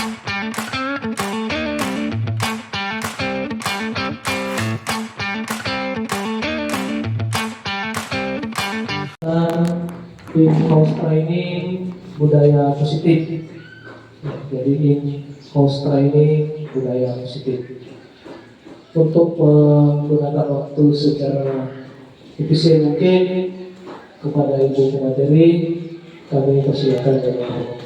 In house training budaya positif. Jadi in house training budaya positif. Untuk menggunakan waktu secara efisien mungkin, kepada ibu pemateri kami persilakan dengan hormat.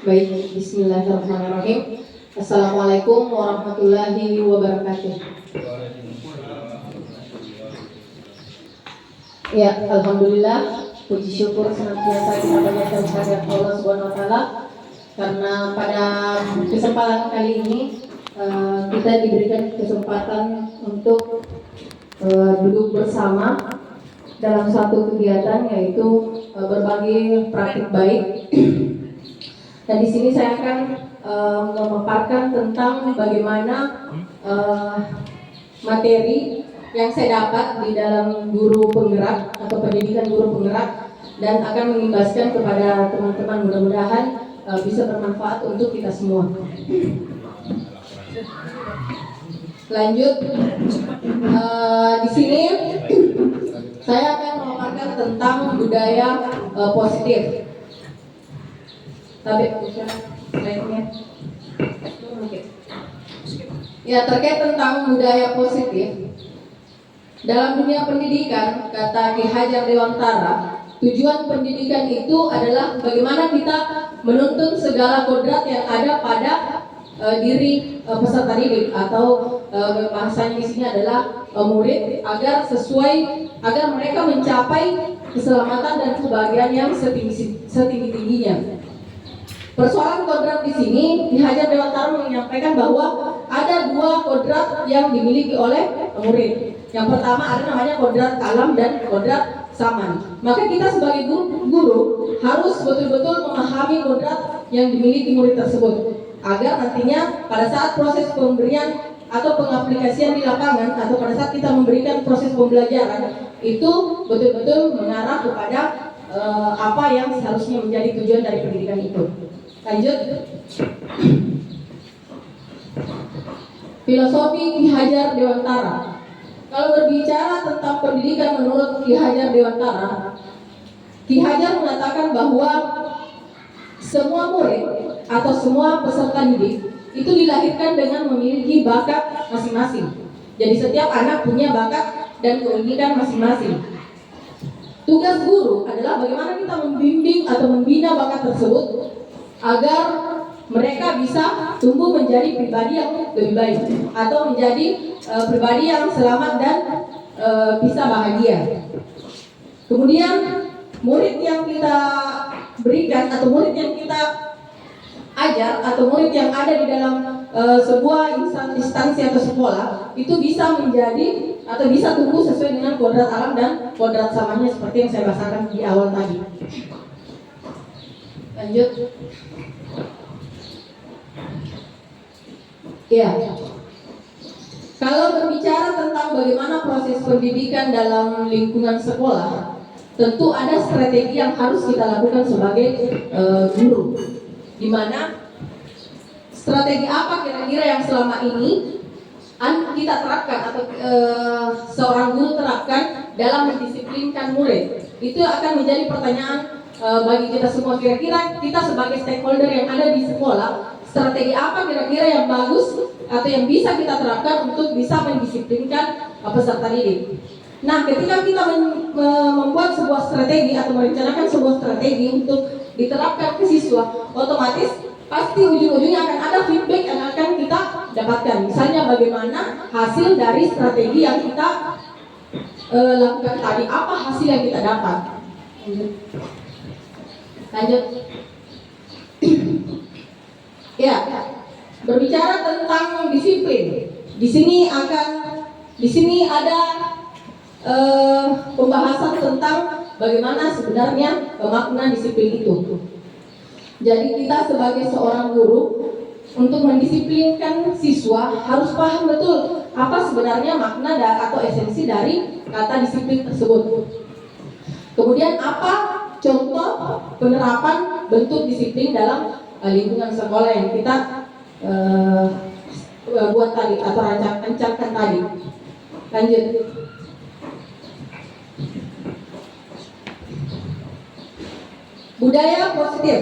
Baik, bismillahirrahmanirrahim. Assalamualaikum warahmatullahi wabarakatuh. Ya, alhamdulillah, puji syukur senantiasa kita panjatkan kehadirat Allah Subhanahu wa taala, karena pada kesempatan kali ini kita diberikan kesempatan untuk duduk bersama dalam satu kegiatan, yaitu berbagi praktik baik. Dan di sini saya akan memaparkan tentang bagaimana materi yang saya dapat di dalam guru penggerak atau pendidikan guru penggerak, dan akan mengimbaskan kepada teman-teman, mudah-mudahan bisa bermanfaat untuk kita semua. Lanjut, di sini saya akan memaparkan tentang budaya positif. Tapi lainnya, ya, terkait tentang budaya positif dalam dunia pendidikan, kata Ki Hajar Dewantara, tujuan pendidikan itu adalah bagaimana kita menuntun segala kodrat yang ada pada diri peserta didik, atau bahasanya di sini adalah murid, agar mereka mencapai keselamatan dan kebahagiaan yang setinggi-tingginya. Persoalan kodrat di sini, Ki Hajar Dewantara menyampaikan bahwa ada dua kodrat yang dimiliki oleh murid. Yang pertama ada namanya kodrat kalam dan kodrat saman. Maka kita sebagai guru harus betul-betul memahami kodrat yang dimiliki murid tersebut, agar nantinya pada saat proses pemberian atau pengaplikasian di lapangan, atau pada saat kita memberikan proses pembelajaran, itu betul-betul mengarah kepada apa yang seharusnya menjadi tujuan dari pendidikan itu. Lanjut, filosofi Ki Hajar Dewantara. Kalau berbicara tentang pendidikan menurut Ki Hajar Dewantara, Ki Hajar mengatakan bahwa semua murid atau semua peserta didik itu dilahirkan dengan memiliki bakat masing-masing. Jadi setiap anak punya bakat dan keunikan masing-masing. Tugas guru adalah bagaimana kita membimbing atau membina bakat tersebut agar mereka bisa tumbuh menjadi pribadi yang lebih baik, atau menjadi pribadi yang selamat dan bisa bahagia. Kemudian murid yang kita berikan, atau murid yang kita ajar, atau murid yang ada di dalam sebuah instansi atau sekolah, itu bisa menjadi atau bisa tumbuh sesuai dengan kodrat alam dan kodrat samanya, seperti yang saya bahasakan di awal tadi. Lanjut. Ya, kalau berbicara tentang bagaimana proses pendidikan dalam lingkungan sekolah, tentu ada strategi yang harus kita lakukan sebagai guru. Di mana strategi apa kira-kira yang selama ini kita terapkan, atau seorang guru terapkan dalam mendisiplinkan murid? Itu akan menjadi pertanyaan bagi kita semua. Kira-kira kita sebagai stakeholder yang ada di sekolah, strategi apa kira-kira yang bagus atau yang bisa kita terapkan untuk bisa mendisiplinkan peserta didik? Nah, ketika kita membuat sebuah strategi atau merencanakan sebuah strategi untuk diterapkan ke siswa, otomatis pasti ujung-ujungnya akan ada feedback yang akan kita dapatkan. Misalnya bagaimana hasil dari strategi yang kita lakukan tadi, apa hasil yang kita dapat. Lanjut. Ya, berbicara tentang disiplin. Di sini ada pembahasan tentang bagaimana sebenarnya makna disiplin itu. Jadi kita sebagai seorang guru, untuk mendisiplinkan siswa harus paham betul apa sebenarnya makna atau esensi dari kata disiplin tersebut. Kemudian apa contoh penerapan bentuk disiplin dalam lingkungan sekolah yang kita buat tadi atau rancangkan tadi. Lanjut. Budaya positif.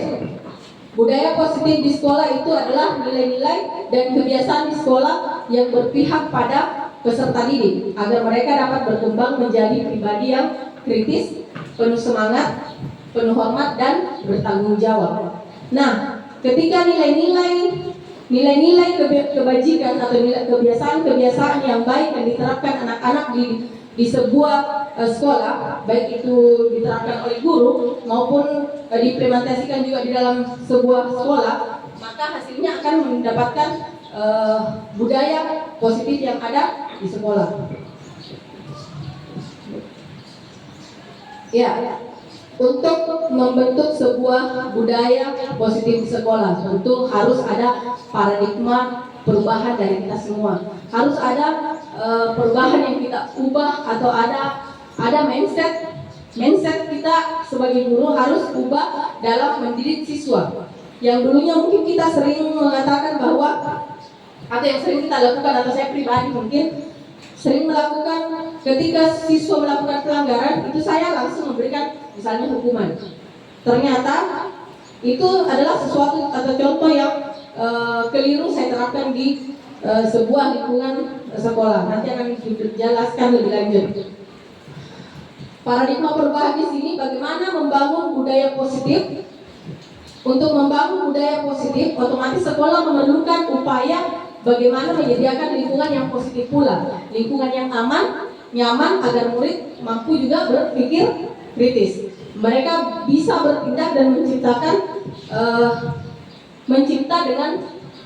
Budaya positif di sekolah itu adalah nilai-nilai dan kebiasaan di sekolah yang berpihak pada peserta didik agar mereka dapat berkembang menjadi pribadi yang kritis, penuh semangat, penuh hormat dan bertanggung jawab. Nah, ketika nilai-nilai kebajikan atau nilai kebiasaan-kebiasaan yang baik yang diterapkan anak-anak di sebuah sekolah, baik itu diterapkan oleh guru maupun diimplementasikan juga di dalam sebuah sekolah, maka hasilnya akan mendapatkan budaya positif yang ada di sekolah. Ya, untuk membentuk sebuah budaya positif di sekolah, tentu harus ada paradigma perubahan dari kita semua. Harus ada perubahan yang kita ubah atau ada mindset kita sebagai guru harus ubah dalam mendidik siswa. Yang dulunya mungkin kita sering mengatakan bahwa atau yang sering kita lakukan atau saya pribadi mungkin sering melakukan ketika siswa melakukan pelanggaran itu saya langsung memberikan misalnya hukuman. Ternyata itu adalah sesuatu atau contoh yang keliru saya terapkan di sebuah lingkungan sekolah. Nanti akan dijelaskan lebih lanjut. Paradigma perubahan di sini bagaimana membangun budaya positif. Untuk membangun budaya positif, otomatis sekolah memerlukan upaya bagaimana menyediakan lingkungan yang positif pula, lingkungan yang aman, nyaman agar murid mampu juga berpikir kritis. Mereka bisa bertindak dan mencipta dengan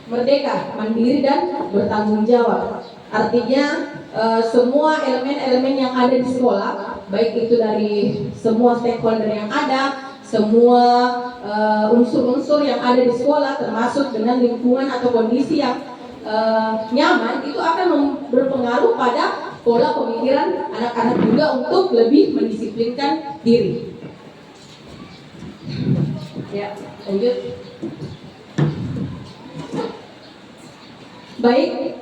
merdeka, mandiri dan bertanggung jawab. Artinya semua elemen-elemen yang ada di sekolah, baik itu dari semua stakeholder yang ada, semua unsur-unsur yang ada di sekolah, termasuk dengan lingkungan atau kondisi yang nyaman, itu akan berpengaruh pada pola pemikiran anak-anak juga untuk lebih mendisiplinkan diri. Ya, lanjut. Baik,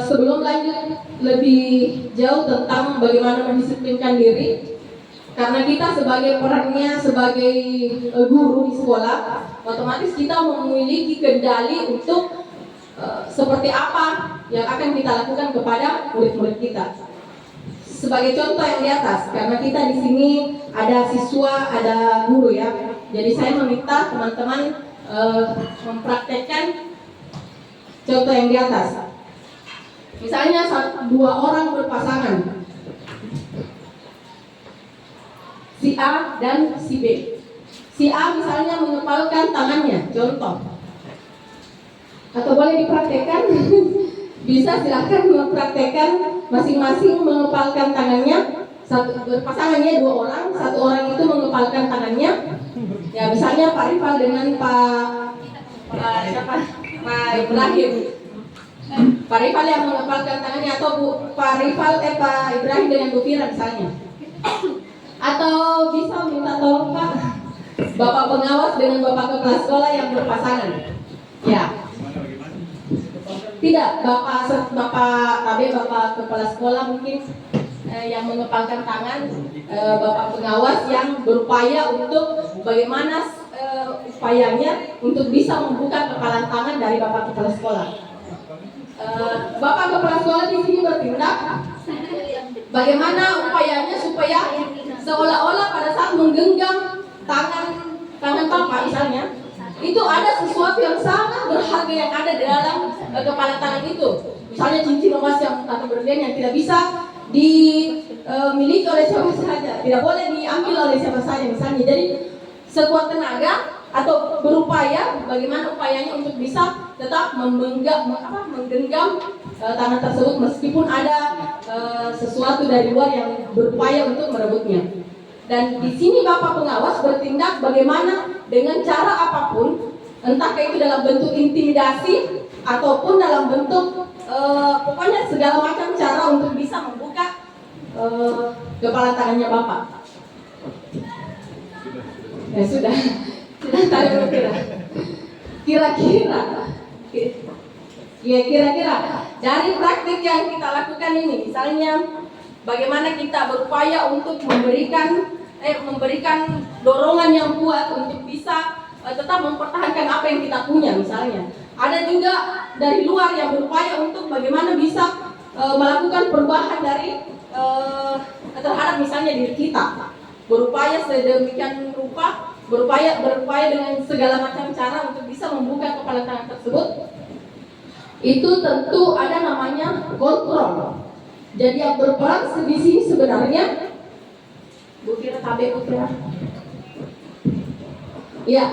sebelum lanjut lebih jauh tentang bagaimana mendisiplinkan diri, karena kita sebagai perannya sebagai guru di sekolah, otomatis kita memiliki kendali untuk seperti apa yang akan kita lakukan kepada murid-murid kita. Sebagai contoh yang di atas, karena kita di sini ada siswa, ada guru ya. Jadi saya meminta teman-teman mempraktekkan contoh yang di atas. Misalnya dua orang berpasangan, si A dan si B. Si A misalnya mengepalkan tangannya, contoh. Atau boleh dipraktekkan, bisa silahkan mempraktekkan masing-masing mengepalkan tangannya. Berpasangannya dua orang, satu orang itu mengepalkan tangannya. Ya misalnya Pak Rifal dengan Pak Ibrahim. Pak Rifal yang mengepalkan tangannya, atau Pak Ibrahim dengan Bu Fira misalnya. Atau bisa minta tolong Pak, Bapak pengawas dengan Bapak kepala sekolah yang berpasangan. Ya. Tidak, Bapak kepala sekolah mungkin yang mengepalkan tangan, Bapak pengawas yang berupaya untuk bagaimana upayanya untuk bisa membuka kepalan tangan dari Bapak kepala sekolah. Bapak kepala sekolah di sini bertindak bagaimana upayanya supaya seolah-olah pada saat menggenggam tangan Bapak misalnya, itu ada sesuatu yang sangat berharga yang ada di dalam kepala tangan itu. Misalnya cincin emas atau berlian yang tidak bisa dimiliki oleh siapa saja, tidak boleh diambil oleh siapa saja misalnya. Jadi sekuat tenaga atau berupaya bagaimana upayanya untuk bisa tetap menggenggam tangan tersebut meskipun ada sesuatu dari luar yang berupaya untuk merebutnya. Dan di sini Bapak pengawas bertindak bagaimana dengan cara apapun, entah itu dalam bentuk intimidasi ataupun dalam bentuk pokoknya segala macam cara untuk bisa membuka kepala tangannya Bapak. Sudah tadi kira. Kira-kira dari praktik yang kita lakukan ini, misalnya bagaimana kita berupaya untuk memberikan dorongan yang kuat untuk bisa tetap mempertahankan apa yang kita punya. Misalnya ada juga dari luar yang berupaya untuk bagaimana bisa melakukan perubahan dari terhadap misalnya diri kita, berupaya sedemikian rupa, berupaya dengan segala macam cara untuk bisa membuka kepala tangan tersebut. Itu tentu ada namanya kontrol. Jadi yang berperan di sini sebenarnya Bu Kira KB Bu Kira. Ya.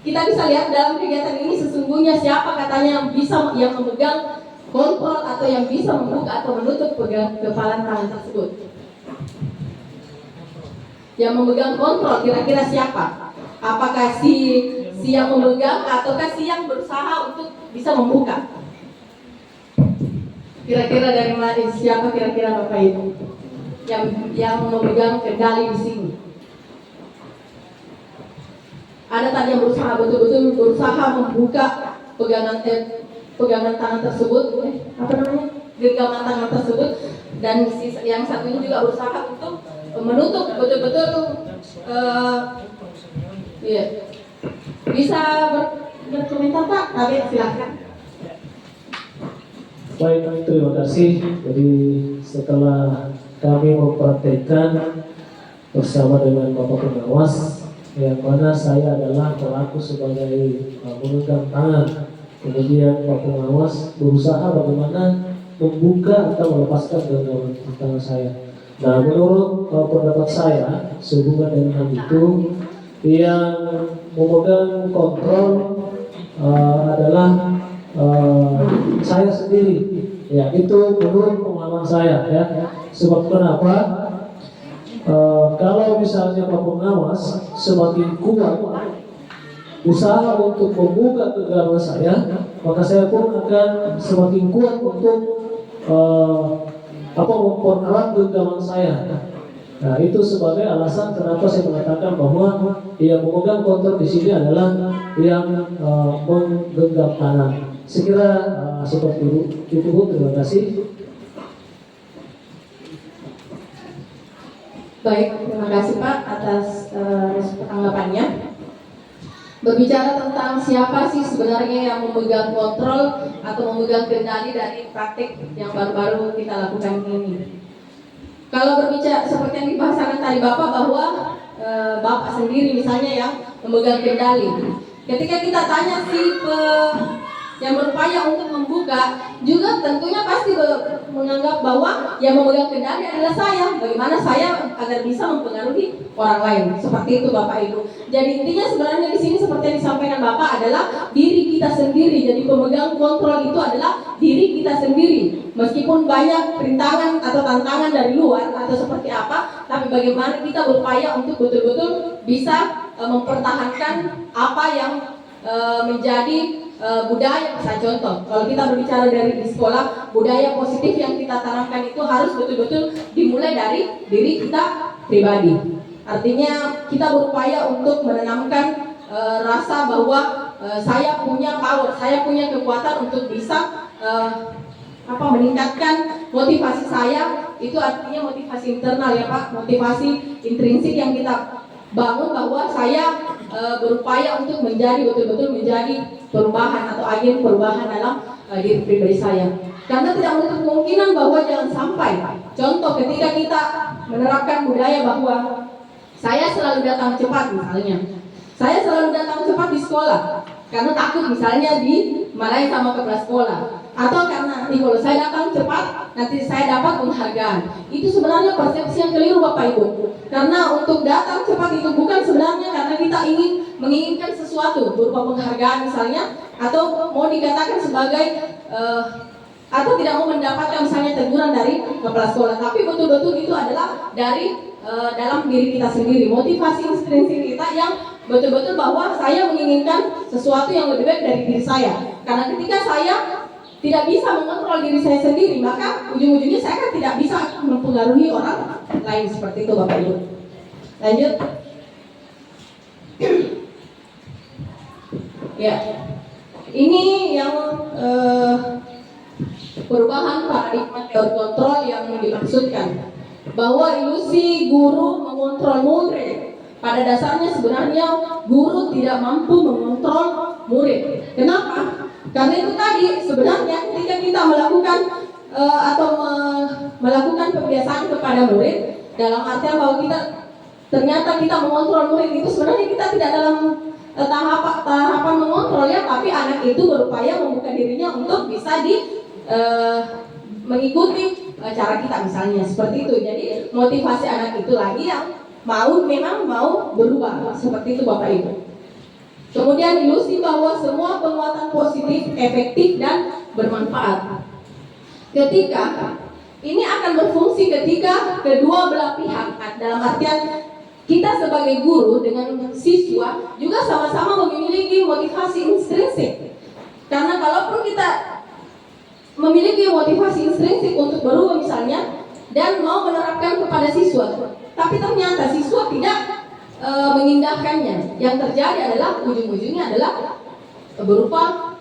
Kita bisa lihat dalam kegiatan ini sesungguhnya siapa katanya yang memegang kontrol atau yang bisa membuka atau menutup kepala tangan tersebut. Yang memegang kontrol kira-kira siapa? Apakah si yang memegang ataukah si yang berusaha untuk bisa membuka? Kira-kira dari mana? Siapa kira-kira Bapak Ibu yang memegang kendali di sini? Ada tadi yang betul-betul berusaha membuka pegangan tangan tersebut, genggaman tangan tersebut, dan yang satu ini juga berusaha untuk menutup betul-betul. Bisa berkomentar Pak? Silakan. Baik, terima kasih. Jadi setelah kami mempraktekkan bersama dengan Bapak Pengawas, yang mana saya adalah pelaku sebagai pemegang tangan, kemudian Bapak Pengawas berusaha bagaimana membuka atau melepaskan genggaman tangan saya. Nah, menurut pendapat saya, sehubungan dengan itu, yang memegang kontrol adalah saya sendiri. Ya, itu menurut pengalaman saya ya. Sebab kenapa? Kalau misalnya Pak Pengawas semakin kuat usaha untuk membuka genggaman saya, maka saya pun akan semakin kuat untuk mempererat genggaman saya. Nah, itu sebagai alasan kenapa saya mengatakan bahwa yang memegang kontrol di sini adalah yang menggenggam tangan. Sekira seperti itu Bu, terima kasih. Baik, terima kasih Pak atas tanggapannya. Berbicara tentang siapa sih sebenarnya yang memegang kontrol atau memegang kendali dari praktik yang baru-baru kita lakukan ini. Kalau berbicara seperti yang dibahasakan tadi Bapak bahwa Bapak sendiri misalnya yang memegang kendali. Ketika kita tanya yang berupaya untuk membuka, juga tentunya pasti menganggap bahwa yang memegang kendali adalah saya. Bagaimana saya agar bisa mempengaruhi orang lain? Seperti itu Bapak Ibu. Jadi intinya sebenarnya di sini seperti yang disampaikan Bapak adalah diri kita sendiri. Jadi pemegang kontrol itu adalah diri kita sendiri. Meskipun banyak perintangan atau tantangan dari luar atau seperti apa, tapi bagaimana kita berupaya untuk betul-betul bisa mempertahankan apa yang menjadi budaya. Bisa contoh, kalau kita berbicara dari di sekolah, budaya positif yang kita tanamkan itu harus betul-betul dimulai dari diri kita pribadi. Artinya kita berupaya untuk menanamkan rasa bahwa saya punya power, saya punya kekuatan untuk bisa meningkatkan motivasi saya. Itu artinya motivasi internal ya Pak, motivasi intrinsik yang kita bangun bahwa saya berupaya untuk betul-betul menjadi perubahan atau agen perubahan dalam diri pribadi saya. Karena tidak menutup kemungkinan bahwa jangan sampai contoh ketika kita menerapkan budaya bahwa saya selalu datang cepat misalnya. Saya selalu datang cepat di sekolah karena takut misalnya dimarahin sama kepala sekolah, atau karena kalau saya datang cepat nanti saya dapat penghargaan. Itu sebenarnya persepsi yang keliru Bapak Ibu. Karena untuk datang cepat itu bukan sebenarnya karena kita menginginkan sesuatu berupa penghargaan misalnya, atau mau dikatakan sebagai atau tidak mau mendapatkan misalnya teguran dari kepala sekolah, tapi betul-betul itu adalah dari dalam diri kita sendiri, motivasi intrinsik kita yang betul-betul bahwa saya menginginkan sesuatu yang lebih baik dari diri saya. Karena ketika saya tidak bisa mengontrol diri saya sendiri, maka ujung-ujungnya saya kan tidak bisa mempengaruhi orang lain. Seperti itu Bapak Ibu. Lanjut. Ya, ini yang perubahan paradigma teori kontrol yang dimaksudkan, bahwa ilusi guru mengontrol murid. Pada dasarnya sebenarnya guru tidak mampu mengontrol murid. Kenapa? Karena itu tadi, sebenarnya ketika kita melakukan melakukan pembiasaan kepada murid, dalam artian bahwa ternyata kita mengontrol murid itu, sebenarnya kita tidak dalam tahapan mengontrol ya, tapi anak itu berupaya membuka dirinya untuk bisa mengikuti cara kita misalnya, seperti itu. Jadi motivasi anak itu lagi yang memang mau berubah, seperti itu Bapak Ibu. Kemudian ilusi bahwa semua penguatan positif, efektif dan bermanfaat. Ketika ini akan berfungsi ketika kedua belah pihak, dalam artian kita sebagai guru dengan siswa juga sama-sama memiliki motivasi intrinsik. Karena kalaupun kita memiliki motivasi intrinsik untuk berubah misalnya dan mau menerapkan kepada siswa, tapi ternyata siswa tidak mengindahkannya, yang terjadi adalah ujung-ujungnya adalah berupa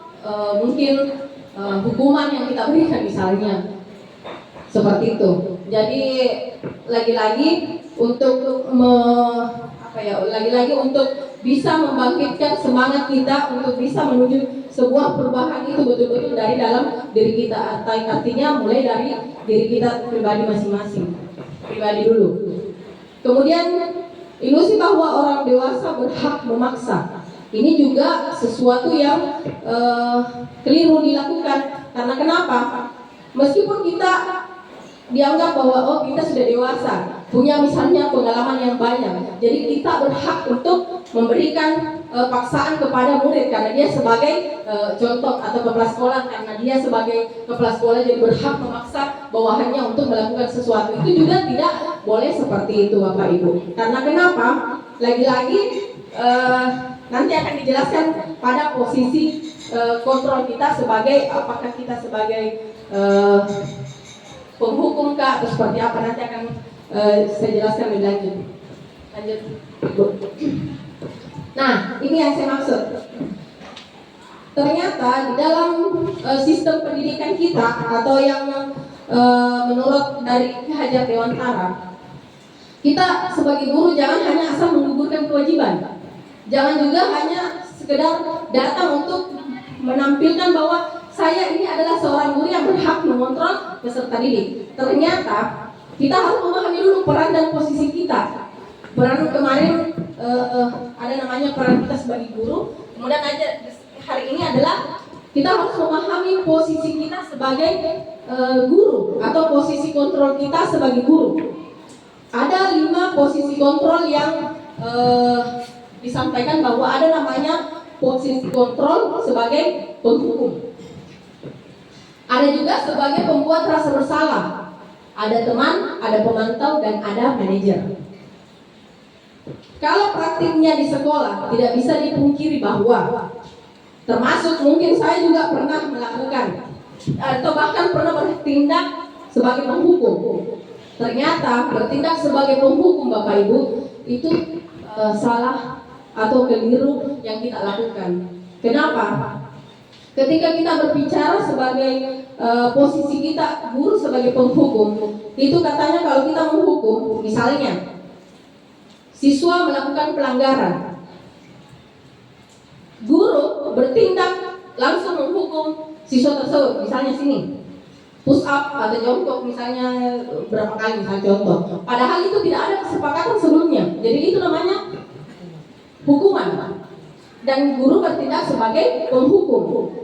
mungkin hukuman yang kita berikan misalnya, seperti itu. Jadi lagi-lagi untuk lagi-lagi untuk bisa membangkitkan semangat kita untuk bisa menuju sebuah perubahan itu betul-betul dari dalam diri kita. Artinya mulai dari diri kita pribadi masing-masing, pribadi dulu. Kemudian ilusi bahwa orang dewasa berhak memaksa. Ini juga sesuatu yang keliru dilakukan. Karena kenapa? Meskipun kita dianggap bahwa kita sudah dewasa, punya misalnya pengalaman yang banyak, jadi kita berhak untuk memberikan paksaan kepada murid karena dia sebagai contoh, atau kepala sekolah karena dia sebagai kepala sekolah jadi berhak memaksa bawahannya untuk melakukan sesuatu. Itu juga tidak boleh seperti itu Bapak Ibu. Karena kenapa? Lagi-lagi nanti akan dijelaskan pada posisi kontrol kita sebagai, apakah kita sebagai penghukum kah atau seperti apa, nanti akan saya jelaskan lebih lanjut. Nah, ini yang saya maksud. Ternyata di dalam sistem pendidikan kita, atau yang menurut dari Ki Hajar Dewantara, kita sebagai guru jangan hanya asal menggugurkan kewajiban, jangan juga hanya sekedar datang untuk menampilkan bahwa saya ini adalah seorang guru yang berhak mengontrol peserta didik. Ternyata kita harus memahami dulu peran dan posisi kita. Peran kemarin ada namanya peran kita sebagai guru. Kemudian hari ini adalah kita harus memahami posisi kita sebagai guru, atau posisi kontrol kita sebagai guru. Ada 5 posisi kontrol yang disampaikan, bahwa ada namanya posisi kontrol sebagai penghukum. Ada juga sebagai pembuat rasa bersalah. Ada teman, ada pemantau, dan ada manajer. Kalau praktiknya di sekolah, tidak bisa dipungkiri bahwa, termasuk mungkin saya juga pernah melakukan, atau bahkan pernah bertindak sebagai penghukum. Ternyata bertindak sebagai penghukum Bapak Ibu itu salah atau keliru yang kita lakukan. Kenapa? Ketika kita berbicara sebagai posisi kita guru sebagai penghukum, itu katanya kalau kita menghukum, misalnya siswa melakukan pelanggaran, guru bertindak langsung menghukum siswa tersebut. Misalnya sini, push up atau jongkok misalnya berapa kali, misalnya contoh. Padahal itu tidak ada kesepakatan sebelumnya. Jadi itu namanya hukuman. Dan guru bertindak sebagai penghukum.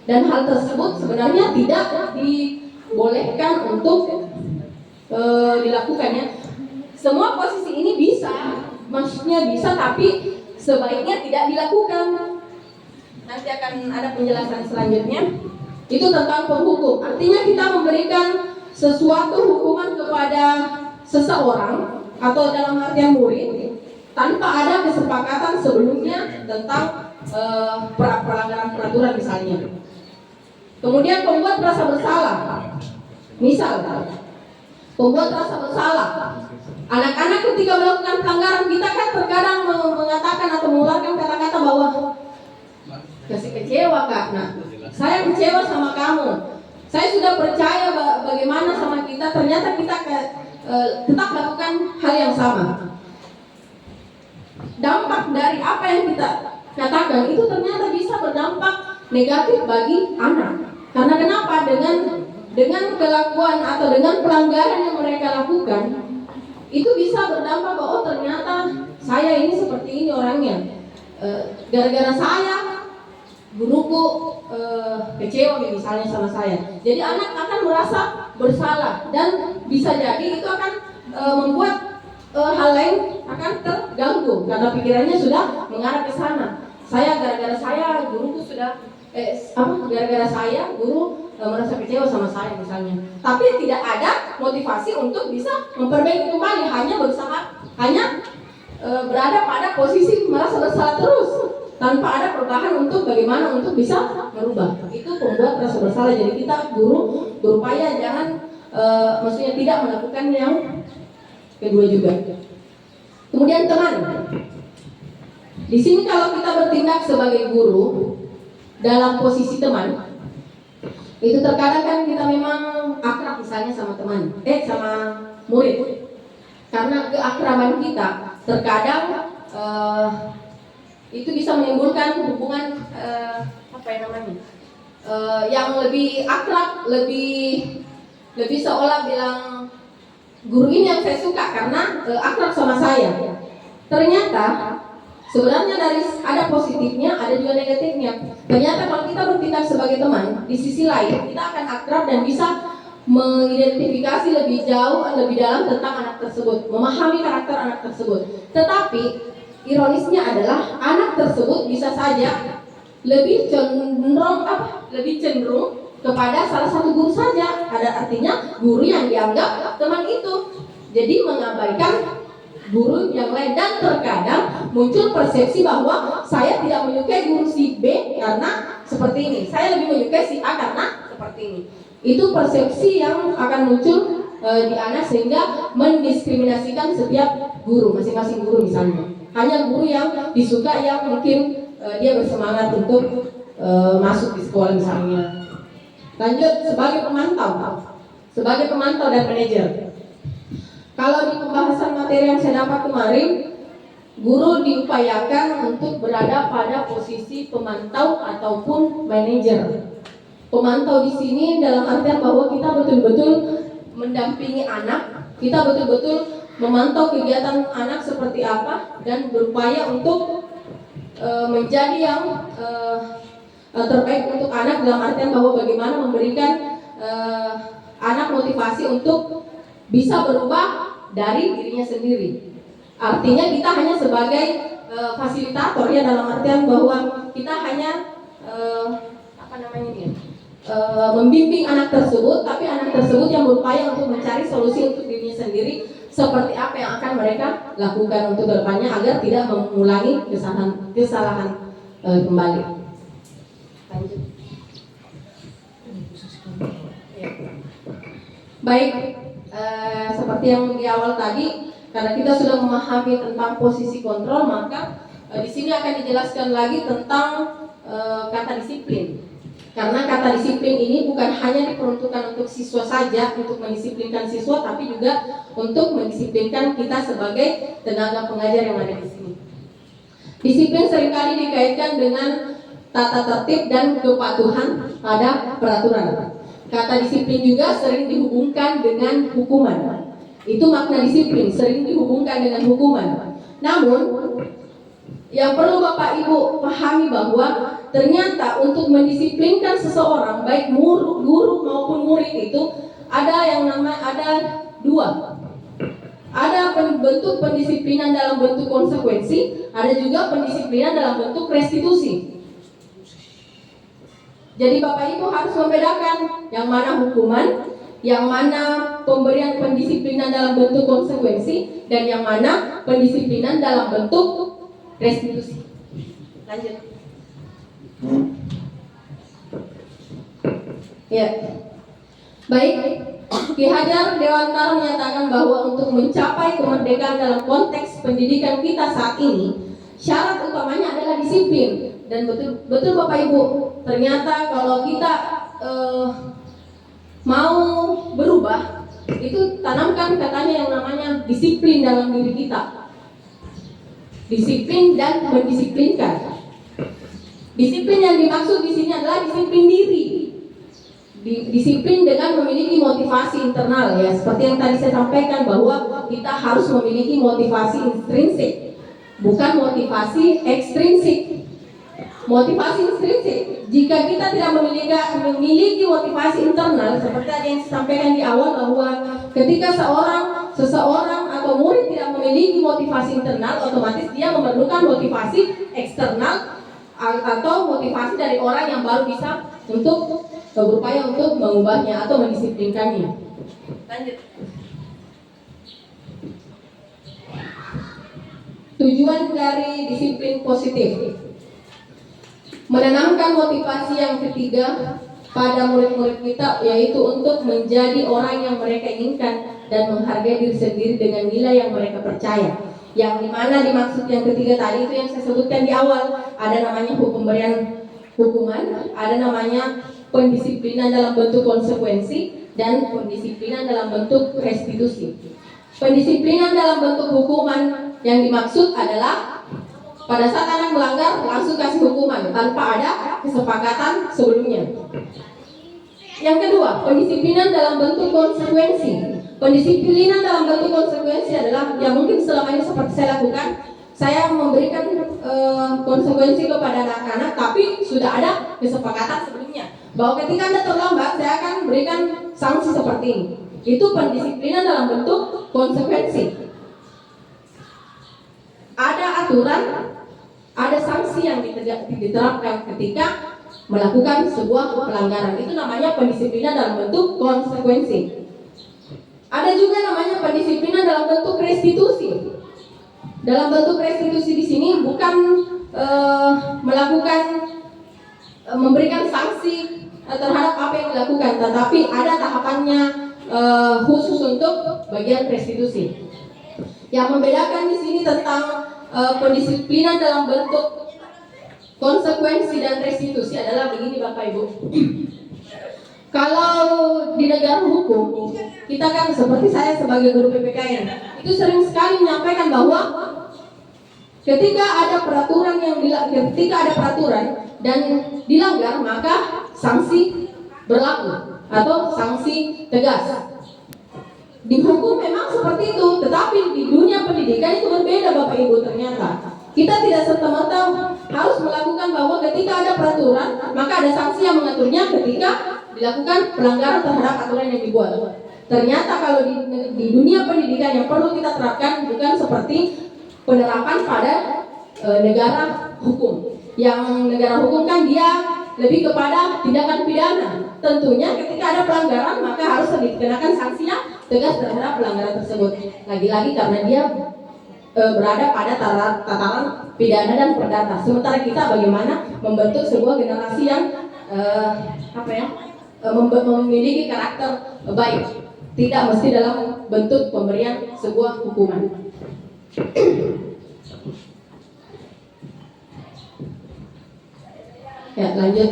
Dan hal tersebut sebenarnya tidak dibolehkan untuk dilakukan ya. Semua posisi ini bisa, maksudnya bisa, tapi sebaiknya tidak dilakukan. Nanti akan ada penjelasan selanjutnya. Itu tentang penghukum. Artinya kita memberikan sesuatu hukuman kepada seseorang atau dalam artian murid tanpa ada kesepakatan sebelumnya tentang pelanggaran peraturan misalnya. Kemudian pembuat rasa bersalah. Misal, pembuat rasa bersalah. Anak-anak ketika melakukan pelanggaran, kita kan terkadang mengatakan atau mengeluarkan kata-kata bahwa kasih kecewa Kak. Nah, saya kecewa sama kamu. Saya sudah percaya bagaimana sama kita, ternyata kita tetap lakukan hal yang sama. Dampak dari apa yang kita katakan itu ternyata bisa berdampak negatif bagi anak. Karena kenapa? Dengan kelakuan atau dengan pelanggaran yang mereka lakukan, itu bisa berdampak bahwa oh ternyata saya ini seperti ini orangnya. Gara-gara saya guruku kecewa misalnya sama saya. Jadi anak akan merasa bersalah dan bisa jadi itu akan membuat hal lain akan terganggu karena pikirannya sudah mengarah ke sana. Gara-gara saya guruku sudah gara-gara saya guru merasa kecewa sama saya misalnya. Tapi tidak ada motivasi untuk bisa memperbaiki kembali, hanya berusaha, hanya berada pada posisi merasa bersalah terus tanpa ada perubahan untuk bagaimana untuk bisa merubah. Itu pembuat rasa bersalah. Jadi kita guru berupaya jangan maksudnya tidak melakukan yang kedua juga. Kemudian teman. Di sini kalau kita bertindak sebagai guru dalam posisi teman, itu terkadang kan kita memang akrab misalnya sama teman, sama murid. Karena keakraban kita terkadang itu bisa menimbulkan hubungan yang lebih akrab, lebih seolah bilang guru ini yang saya suka karena akrab sama saya. Ternyata sebenarnya dari ada positifnya, ada juga negatifnya. Ternyata kalau kita bertindak sebagai teman, di sisi lain kita akan akrab dan bisa mengidentifikasi lebih jauh, lebih dalam tentang anak tersebut, memahami karakter anak tersebut. Tetapi ironisnya adalah anak tersebut bisa saja lebih cenderung kepada salah satu guru saja. Ada artinya guru yang dianggap teman itu, jadi mengabaikan guru yang lain, dan terkadang muncul persepsi bahwa saya tidak menyukai guru si B karena seperti ini, saya lebih menyukai si A karena seperti ini. Itu persepsi yang akan muncul di anak sehingga mendiskriminasikan setiap guru, masing-masing guru misalnya. Hanya guru yang disuka yang mungkin dia bersemangat untuk masuk di sekolah misalnya. Lanjut, sebagai pemantau dan manajer. Kalau di pembahasan materi yang saya dapat kemarin, guru diupayakan untuk berada pada posisi pemantau ataupun manajer. Pemantau di sini dalam artian bahwa kita betul-betul mendampingi anak, kita betul-betul memantau kegiatan anak seperti apa dan berupaya untuk menjadi yang terbaik untuk anak, dalam artian bahwa bagaimana memberikan anak motivasi untuk bisa berubah dari dirinya sendiri. Artinya kita hanya sebagai fasilitator ya, dalam artian bahwa kita hanya membimbing anak tersebut, tapi anak tersebut yang berupaya untuk mencari solusi untuk dirinya sendiri, seperti apa yang akan mereka lakukan untuk kedepannya agar tidak mengulangi kesalahan kembali. Lanjut. Baik, seperti yang di awal tadi, karena kita sudah memahami tentang posisi kontrol, maka di sini akan dijelaskan lagi tentang kata disiplin. Karena kata disiplin ini bukan hanya diperuntukkan untuk siswa saja, untuk mendisiplinkan siswa, tapi juga untuk mendisiplinkan kita sebagai tenaga pengajar yang ada di sini. Disiplin seringkali dikaitkan dengan tata tertib dan kepatuhan pada peraturan. Kata disiplin juga sering dihubungkan dengan hukuman. Itu makna disiplin, sering dihubungkan dengan hukuman. Namun, yang perlu Bapak Ibu pahami bahwa ternyata untuk mendisiplinkan seseorang, baik guru maupun murid, itu ada dua. Ada bentuk pendisiplinan dalam bentuk konsekuensi, ada juga pendisiplinan dalam bentuk restitusi. Jadi Bapak Ibu harus membedakan yang mana hukuman, yang mana pemberian pendisiplinan dalam bentuk konsekuensi, dan yang mana pendisiplinan dalam bentuk restitusi. Lanjut. Ya, baik. Ki Hajar Dewantara menyatakan bahwa untuk mencapai kemerdekaan dalam konteks pendidikan kita saat ini, syarat utamanya adalah disiplin. Dan betul Bapak Ibu, ternyata kalau kita mau berubah, itu tanamkan katanya yang namanya disiplin dalam diri kita. Disiplin dan mendisiplinkan. Disiplin yang dimaksud di sini adalah disiplin diri. Disiplin dengan memiliki motivasi internal, ya, seperti yang tadi saya sampaikan bahwa kita harus memiliki motivasi intrinsik, bukan motivasi ekstrinsik. Motivasi intrinsik, jika kita tidak memiliki motivasi internal, seperti tadi yang saya sampaikan di awal bahwa ketika seseorang atau murid tidak memiliki motivasi internal, otomatis dia memerlukan motivasi eksternal atau motivasi dari orang yang baru bisa untuk berupaya untuk mengubahnya atau mendisiplinkannya. Lanjut. Tujuan dari disiplin positif: menanamkan motivasi yang ketiga pada murid-murid kita, yaitu untuk menjadi orang yang mereka inginkan dan menghargai diri sendiri dengan nilai yang mereka percaya. Yang dimana dimaksud yang ketiga tadi itu yang saya sebutkan di awal, ada namanya pemberian hukuman, ada namanya pendisiplinan dalam bentuk konsekuensi, dan pendisiplinan dalam bentuk restitusi. Pendisiplinan dalam bentuk hukuman yang dimaksud adalah pada saat anak melanggar langsung kasih hukuman tanpa ada kesepakatan sebelumnya. Yang kedua, pendisiplinan dalam bentuk konsekuensi. Pendisiplinan dalam bentuk konsekuensi adalah yang mungkin selama ini seperti saya lakukan, saya memberikan konsekuensi kepada anak-anak, tapi sudah ada kesepakatan sebelumnya bahwa ketika Anda terlambat, saya akan berikan sanksi seperti ini. Itu pendisiplinan dalam bentuk konsekuensi. Ada aturan, ada sanksi yang diterapkan ketika melakukan sebuah pelanggaran. Itu namanya pendisiplinan dalam bentuk konsekuensi. Ada juga namanya pendisiplinan dalam bentuk restitusi. Dalam bentuk restitusi di sini bukan memberikan sanksi terhadap apa yang dilakukan, tetapi ada tahapannya khusus untuk bagian restitusi. Yang membedakan di sini tentang pendisiplinan dalam bentuk konsekuensi dan restitusi adalah begini Bapak Ibu. Kalau di negara hukum, kita kan seperti saya sebagai guru PPKN, itu sering sekali menyampaikan bahwa ketika ada peraturan dan dilanggar, maka sanksi berlaku atau sanksi tegas. Di hukum memang seperti itu, tetapi di dunia pendidikan itu berbeda Bapak Ibu. Ternyata kita tidak serta-merta harus melakukan bahwa ketika ada peraturan maka ada sanksi yang mengaturnya ketika dilakukan pelanggaran terhadap aturan yang dibuat. Ternyata kalau di dunia pendidikan yang perlu kita terapkan bukan seperti penerapan pada negara hukum. Yang negara hukum kan dia lebih kepada tindakan pidana. Tentunya ketika ada pelanggaran maka harus dikenakan sanksinya tegas terhadap pelanggaran tersebut. Lagi-lagi karena dia berada pada tataran pidana dan perdata. Sementara kita bagaimana membentuk sebuah generasi yang memiliki karakter baik, tidak mesti dalam bentuk pemberian sebuah hukuman. Ya, lanjut.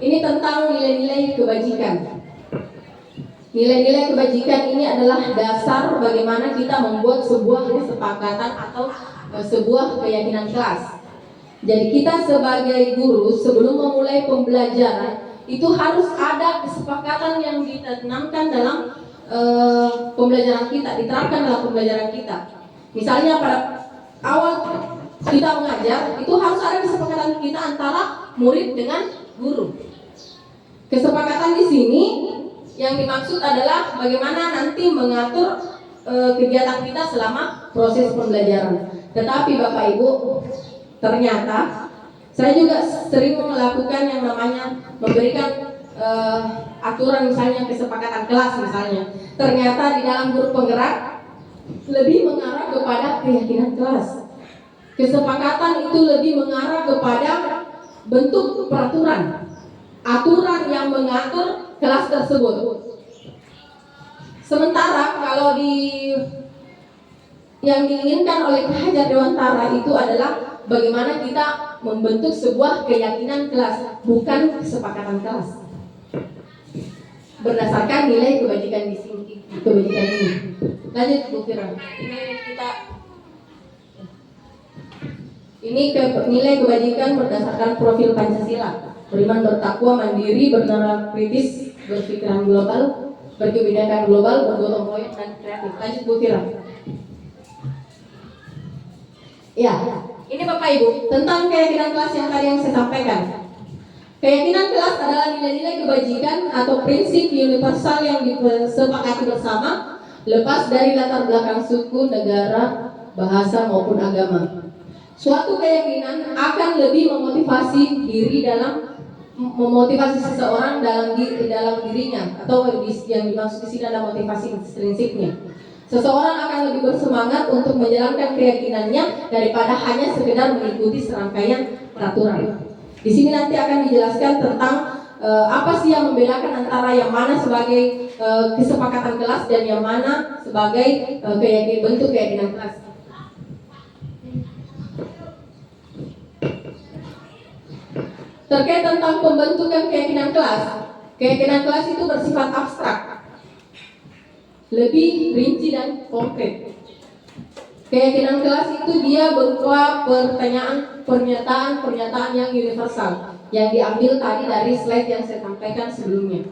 Ini tentang nilai-nilai kebajikan. Nilai-nilai kebajikan ini adalah dasar bagaimana kita membuat sebuah kesepakatan atau sebuah keyakinan kelas. Jadi kita sebagai guru sebelum memulai pembelajaran itu harus ada kesepakatan yang ditanamkan dalam pembelajaran kita, diterapkan dalam pembelajaran kita. Misalnya pada awal kita mengajar itu harus ada kesepakatan kita antara murid dengan guru. Kesepakatan di sini yang dimaksud adalah bagaimana nanti mengatur kegiatan kita selama proses pembelajaran. Tetapi Bapak Ibu, ternyata saya juga sering melakukan yang namanya memberikan aturan, misalnya kesepakatan kelas misalnya. Ternyata di dalam guru penggerak lebih mengarah kepada keyakinan kelas. Kesepakatan itu lebih mengarah kepada bentuk peraturan. aturan yang mengatur kelas tersebut. Sementara kalau yang diinginkan oleh Ki Hajar Dewantara itu adalah bagaimana kita membentuk sebuah keyakinan kelas, bukan kesepakatan kelas. Berdasarkan nilai kebajikan di sini, kebajikan ini. Lanjut Bu Fira. Ini nilai kebajikan berdasarkan profil Pancasila. Beriman, bertakwa, mandiri, bernalar kritis, berpikiran global, berkebinekaan global, bergotong royong dan kreatif. Lanjut Bu Fira. Ya, ini Bapak Ibu tentang keyakinan kelas yang saya sampaikan. Keyakinan kelas adalah nilai-nilai kebajikan atau prinsip universal yang disepakati bersama, lepas dari latar belakang suku, negara, bahasa maupun agama. Suatu keyakinan akan lebih memotivasi seseorang dalam dirinya, atau yang dimaksud di sini adalah motivasi intrinsipnya. Seseorang akan lebih bersemangat untuk menjalankan keyakinannya daripada hanya sekedar mengikuti serangkaian peraturan. Di sini nanti akan dijelaskan tentang apa sih yang membedakan antara yang mana sebagai kesepakatan kelas dan yang mana sebagai bentuk keyakinan kelas. Terkait tentang pembentukan keyakinan kelas itu bersifat abstrak, lebih rinci dan konkret. Keyakinan kelas itu dia berupa pernyataan yang universal yang diambil tadi dari slide yang saya sampaikan sebelumnya.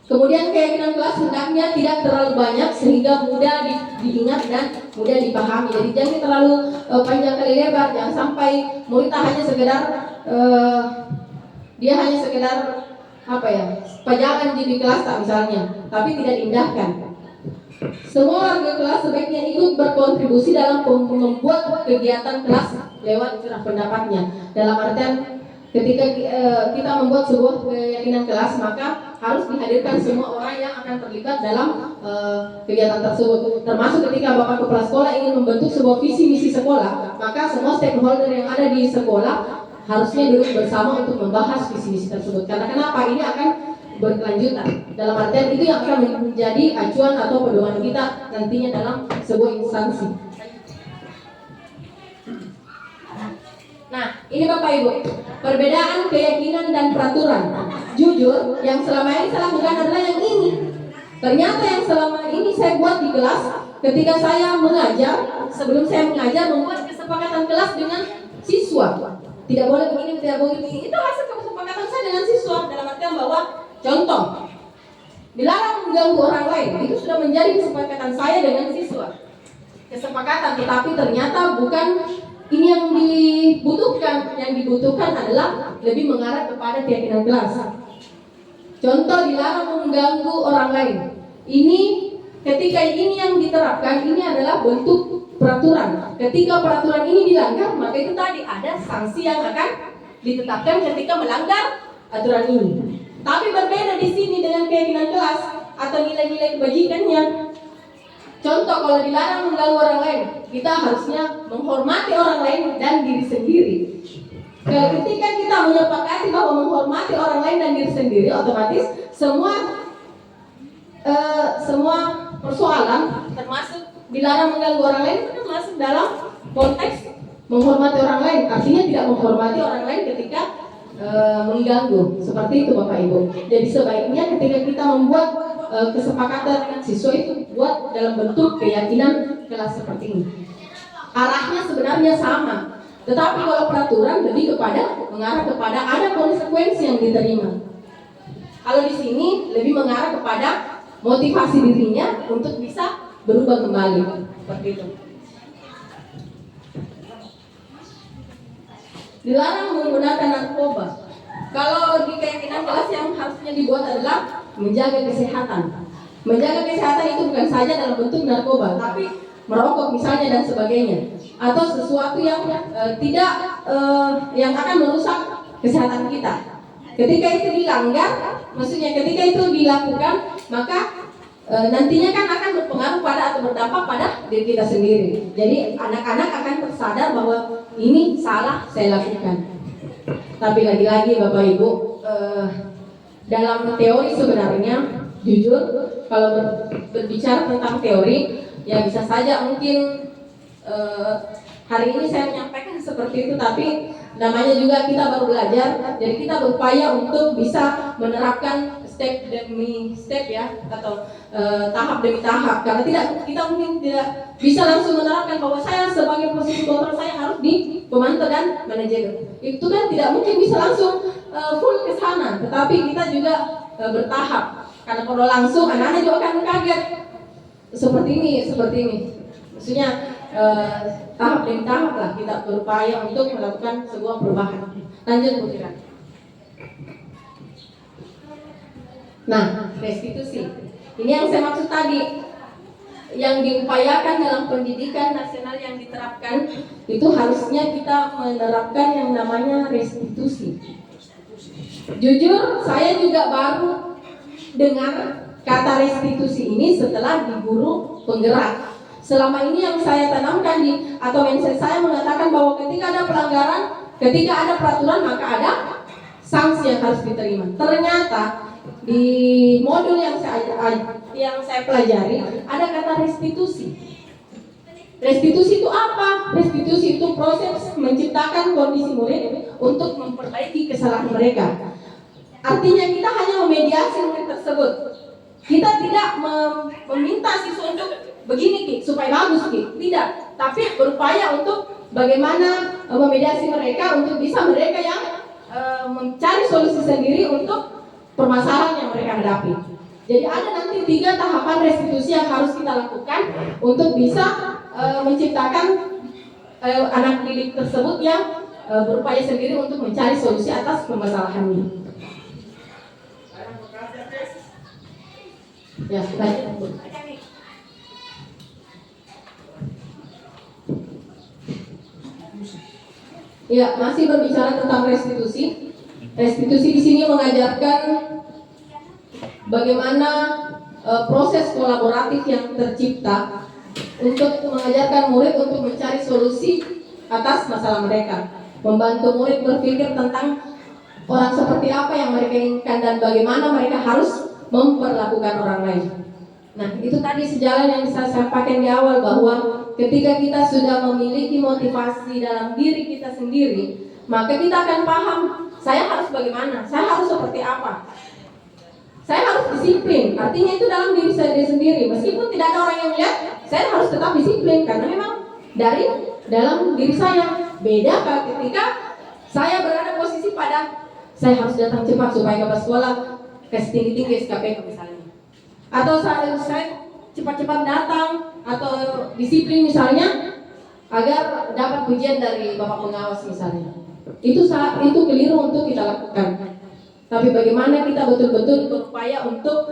Kemudian keyakinan kelas hendaknya tidak terlalu banyak sehingga mudah diingat dan mudah dipahami. Jadi jangan terlalu panjang kali lebar, jangan sampai murid hanya sekedar dia hanya sekedar pajangan di kelas misalnya, tapi tidak diindahkan. Semua warga kelas sebaiknya ikut berkontribusi dalam membuat kegiatan kelas lewat curah pendapatnya. Dalam artian ketika kita membuat sebuah keyakinan kelas, maka harus dihadirkan semua orang yang akan terlibat dalam kegiatan tersebut. Termasuk ketika Bapak Kepala Sekolah ingin membentuk sebuah visi misi sekolah, maka semua stakeholder yang ada di sekolah harusnya duduk bersama untuk membahas visi misi tersebut. Karena kenapa? Ini akan berkelanjutan. Dalam artian itu yang akan menjadi acuan atau pedoman kita nantinya dalam sebuah instansi. Nah, ini Bapak Ibu, perbedaan keyakinan dan peraturan. Jujur, yang selama ini saya lakukan adalah yang ini. Ternyata yang selama ini saya buat di kelas, ketika saya mengajar, sebelum saya mengajar membuat kesepakatan kelas dengan siswa. Tidak boleh begini, tidak boleh begini. Itu hasil kesepakatan saya dengan siswa. Dalam artian bahwa contoh, dilarang mengganggu orang lain. Itu sudah menjadi kesepakatan saya dengan siswa. Kesepakatan, tetapi ternyata bukan ini yang dibutuhkan. Yang dibutuhkan adalah lebih mengarah kepada keyakinan kelas. Contoh, dilarang mengganggu orang lain. Ini ketika ini yang diterapkan, ini adalah bentuk peraturan. Ketika peraturan ini dilanggar, maka itu tadi ada sanksi yang akan ditetapkan ketika melanggar aturan ini. Tapi berbeda di sini dengan keyakinan kelas atau nilai-nilai kebajikannya. Contoh, kalau dilarang mengganggu orang lain, kita harusnya menghormati orang lain dan diri sendiri. Ketika kita menyepakati bahwa menghormati orang lain dan diri sendiri, otomatis semua persoalan termasuk dilarang mengganggu orang lain itu masuk dalam konteks menghormati orang lain. Artinya tidak menghormati orang lain ketika mengganggu. Seperti itu Bapak Ibu. Jadi sebaiknya ketika kita membuat kesepakatan dengan siswa itu buat dalam bentuk keyakinan kelas seperti ini. Arahnya sebenarnya sama, tetapi kalau peraturan lebih kepada mengarah kepada ada konsekuensi yang diterima. Kalau di sini lebih mengarah kepada motivasi dirinya untuk bisa berubah kembali, seperti itu. Dilarang menggunakan narkoba. Kalau di keyakinan kelas yang harusnya dibuat adalah menjaga kesehatan. Menjaga kesehatan itu bukan saja dalam bentuk narkoba, tapi merokok misalnya dan sebagainya, atau sesuatu yang yang akan merusak kesehatan kita. Ketika itu dilanggar, maksudnya ketika itu dilakukan, maka nantinya kan akan berpengaruh pada atau berdampak pada diri kita sendiri. Jadi anak-anak akan tersadar bahwa ini salah saya lakukan. Tapi lagi-lagi Bapak Ibu, dalam teori sebenarnya, jujur, kalau berbicara tentang teori, ya bisa saja mungkin hari ini saya menyampaikan seperti itu, tapi namanya juga kita baru belajar, jadi kita berupaya untuk bisa menerapkan step demi step ya, atau tahap demi tahap, karena kita mungkin tidak bisa langsung menerapkan bahwa saya sebagai posisi kontrol saya harus di pemantau dan manajer. Itu kan tidak mungkin bisa langsung full ke sana, tetapi kita juga bertahap, karena kalau langsung anak-anak juga akan kaget seperti ini. Maksudnya tahap demi tahap lah kita berupaya untuk melakukan sebuah perubahan. Lanjut Bu Kira. Nah, restitusi. Ini yang saya maksud tadi. Yang diupayakan dalam pendidikan nasional yang diterapkan itu harusnya kita menerapkan yang namanya restitusi. Jujur, saya juga baru dengar kata restitusi ini setelah di guru penggerak. Selama ini yang saya tanamkan atau mindset saya mengatakan bahwa ketika ada pelanggaran, ketika ada peraturan, maka ada sanksi yang harus diterima. Ternyata di modul yang saya pelajari ada kata restitusi. Restitusi itu apa? Restitusi itu proses menciptakan kondisi murid untuk memperbaiki kesalahan mereka. Artinya kita hanya memediasi murid tersebut. Kita tidak meminta siswa untuk begini Ki, supaya bagus Ki. Tidak, tapi berupaya untuk bagaimana memediasi mereka untuk bisa mereka yang mencari solusi sendiri untuk permasalahan yang mereka hadapi. Jadi ada nanti 3 tahapan restitusi yang harus kita lakukan untuk bisa menciptakan anak didik tersebut yang berupaya sendiri untuk mencari solusi atas permasalahannya. Ya, lanjut. Ya, masih berbicara tentang restitusi. Restitusi di sini mengajarkan bagaimana proses kolaboratif yang tercipta untuk mengajarkan murid untuk mencari solusi atas masalah mereka, membantu murid berpikir tentang orang seperti apa yang mereka inginkan dan bagaimana mereka harus memperlakukan orang lain. Nah, itu tadi sejalan yang saya sampaikan di awal, bahwa ketika kita sudah memiliki motivasi dalam diri kita sendiri, maka kita akan paham saya harus bagaimana, saya harus seperti apa. Saya harus disiplin, artinya itu dalam diri saya sendiri. Meskipun tidak ada orang yang lihat, saya harus tetap disiplin karena memang dari dalam diri saya. Beda ketika saya berada posisi pada saya harus datang cepat supaya ke sekolah kasih tinggi-tinggi SKP misalnya. Atau saya cepat-cepat datang atau disiplin misalnya agar dapat pujian dari Bapak pengawas misalnya. Itu keliru untuk kita lakukan. Tapi bagaimana kita betul-betul berupaya untuk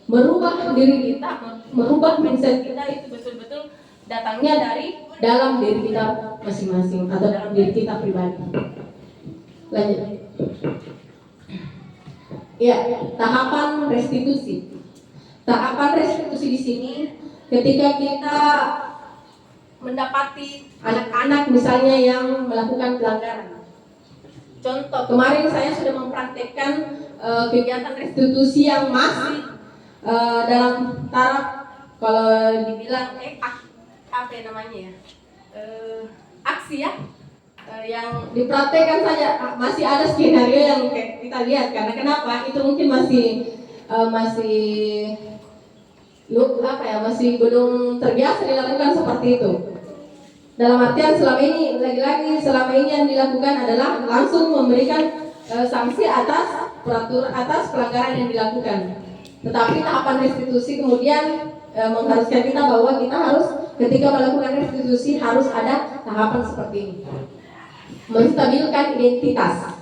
merubah diri kita, merubah mindset kita itu betul-betul datangnya dari dalam diri kita masing-masing atau dalam diri kita pribadi. Lanjut. Ya, tahapan restitusi. Tahapan restitusi di sini ketika kita mendapati anak-anak misalnya yang melakukan pelanggaran. Contoh, kemarin saya sudah mempraktekkan kegiatan restitusi yang masih dalam taraf kalau dibilang apa namanya ya, aksi ya, yang dipraktekkan saja masih ada skenario yang kita lihat. Karena kenapa? Itu mungkin masih masih belum terbiasa dilakukan seperti itu. Dalam artian selama ini yang dilakukan adalah langsung memberikan sanksi atas pelanggaran yang dilakukan. Tetapi tahapan restitusi kemudian mengharuskan kita bahwa kita harus ketika melakukan restitusi harus ada tahapan seperti ini. Menstabilkan identitas.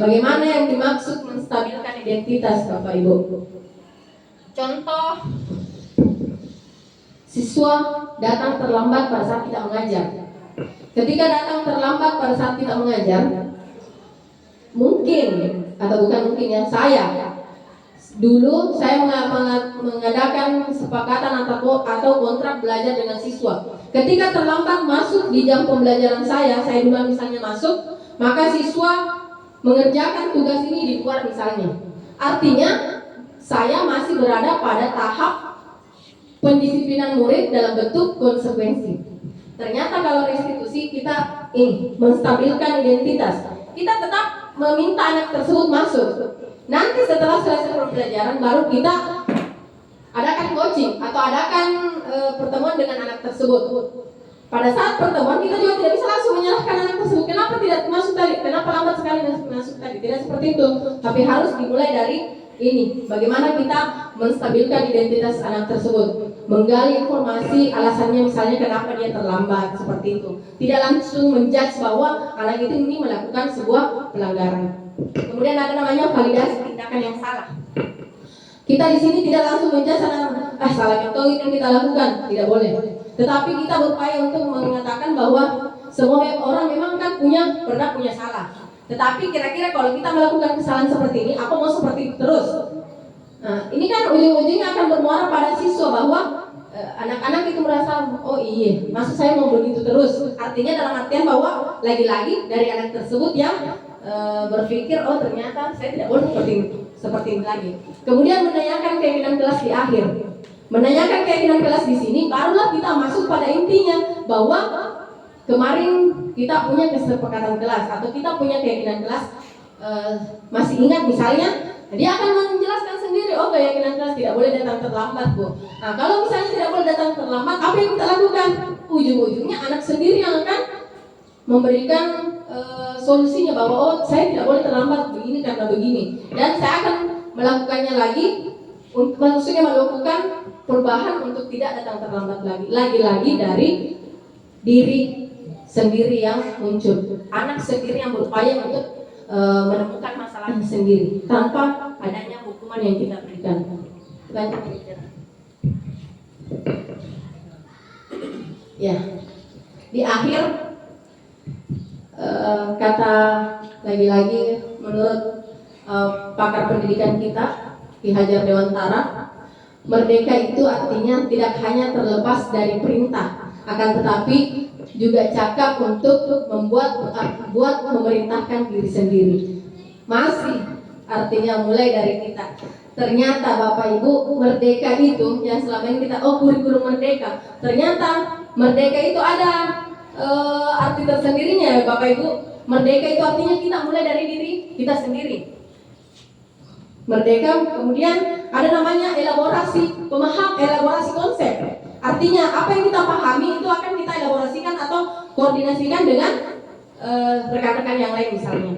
Bagaimana yang dimaksud menstabilkan identitas, Bapak Ibu? Contoh, siswa datang terlambat pada saat kita mengajar. Ketika datang terlambat pada saat kita mengajar, mungkin atau bukan mungkin ya, dulu saya mengadakan kesepakatan atau kontrak belajar dengan siswa. Ketika terlambat masuk di jam pembelajaran saya duluan misalnya masuk, maka siswa mengerjakan tugas ini di luar misalnya. Artinya saya masih berada pada tahap pendisiplinan murid dalam bentuk konsekuensi. Ternyata kalau restitusi kita ini menstabilkan identitas, kita tetap meminta anak tersebut masuk. Nanti setelah selesai pembelajaran baru kita adakan coaching atau adakan pertemuan dengan anak tersebut. Pada saat pertemuan kita juga tidak bisa langsung menyalahkan anak tersebut. Kenapa tidak masuk tadi? Kenapa lambat sekali masuk tadi? Tidak seperti itu. Tapi harus dimulai dari ini. Bagaimana kita menstabilkan identitas anak tersebut, menggali informasi alasannya misalnya kenapa dia terlambat seperti itu. Tidak langsung menjudge bahwa anak itu ini melakukan sebuah pelanggaran. Kemudian ada namanya validasi tindakan yang salah. Kita di sini tidak langsung menjudge anak, salah contoh itu yang kita lakukan, tidak boleh. Tetapi kita berupaya untuk mengatakan bahwa semua orang memang kan pernah punya salah. Tetapi kira-kira kalau kita melakukan kesalahan seperti ini, apa mau seperti itu terus? Nah, ini kan ujung-ujungnya akan bermuara pada siswa bahwa anak-anak itu merasa, oh iya, maksud saya mau begitu terus. Artinya dalam artian bahwa lagi-lagi dari anak tersebut yang berpikir, oh ternyata saya tidak boleh seperti ini lagi. Kemudian menanyakan keinginan kelas di akhir. Menanyakan keinginan kelas di sini, barulah kita masuk pada intinya bahwa kemarin kita punya kesepakatan kelas atau kita punya keinginan kelas, masih ingat misalnya dia akan menjelaskan sendiri, oh keyakinan kelas tidak boleh datang terlambat Bu. Nah kalau misalnya tidak boleh datang terlambat, apa yang kita lakukan? Ujung-ujungnya anak sendiri yang akan memberikan solusinya bahwa oh saya tidak boleh terlambat begini karena begini, dan saya akan melakukannya lagi, maksudnya melakukan perubahan untuk tidak datang terlambat lagi dari diri sendiri yang muncul, anak sendiri yang berupaya untuk menemukan masalahnya sendiri tanpa adanya hukuman yang kita berikan. Ya, di akhir kata lagi-lagi menurut pakar pendidikan kita Ki Hajar Dewantara, merdeka itu artinya tidak hanya terlepas dari perintah, akan tetapi juga cakap untuk buat memerintahkan diri sendiri. Masih artinya mulai dari kita. Ternyata Bapak Ibu, merdeka itu yang selama ini kita kurikulum merdeka. Ternyata merdeka itu ada arti tersendirinya Bapak Ibu. Merdeka itu artinya kita mulai dari diri kita sendiri. Merdeka kemudian ada namanya elaborasi konsep. Artinya apa yang kita pahami itu akan kita elaborasikan atau koordinasikan dengan rekan-rekan yang lain misalnya,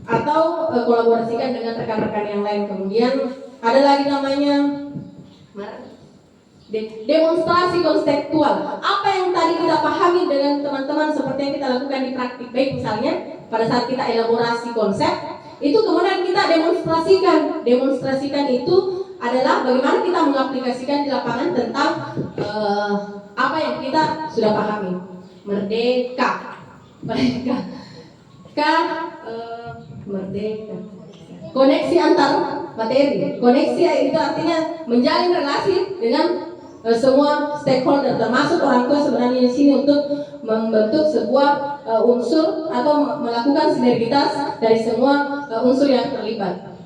atau kolaborasikan dengan rekan-rekan yang lain. Kemudian ada lagi namanya demonstrasi konseptual. Apa yang tadi kita pahami dengan teman-teman seperti yang kita lakukan di praktik baik misalnya pada saat kita elaborasi konsep, itu kemudian kita demonstrasikan itu adalah bagaimana kita mengaplikasikan di lapangan tentang apa yang kita sudah pahami. Merdeka. Koneksi antar materi. Koneksi itu artinya menjalin relasi dengan semua stakeholder, termasuk orang tua sebenarnya di sini, untuk membentuk sebuah unsur atau melakukan sinergitas dari semua unsur yang terlibat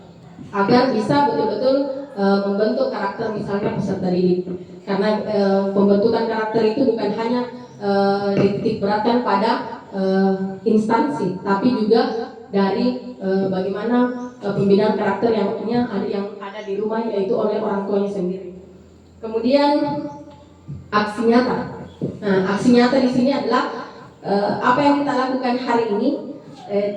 agar bisa betul-betul membentuk karakter misalnya peserta didik. Karena pembentukan karakter itu bukan hanya dititik beratkan pada instansi, tapi juga dari bagaimana pembinaan karakter yang ada di rumah, yaitu oleh orang tuanya sendiri. Kemudian aksi nyata. Nah, aksi nyata di sini adalah apa yang kita lakukan hari ini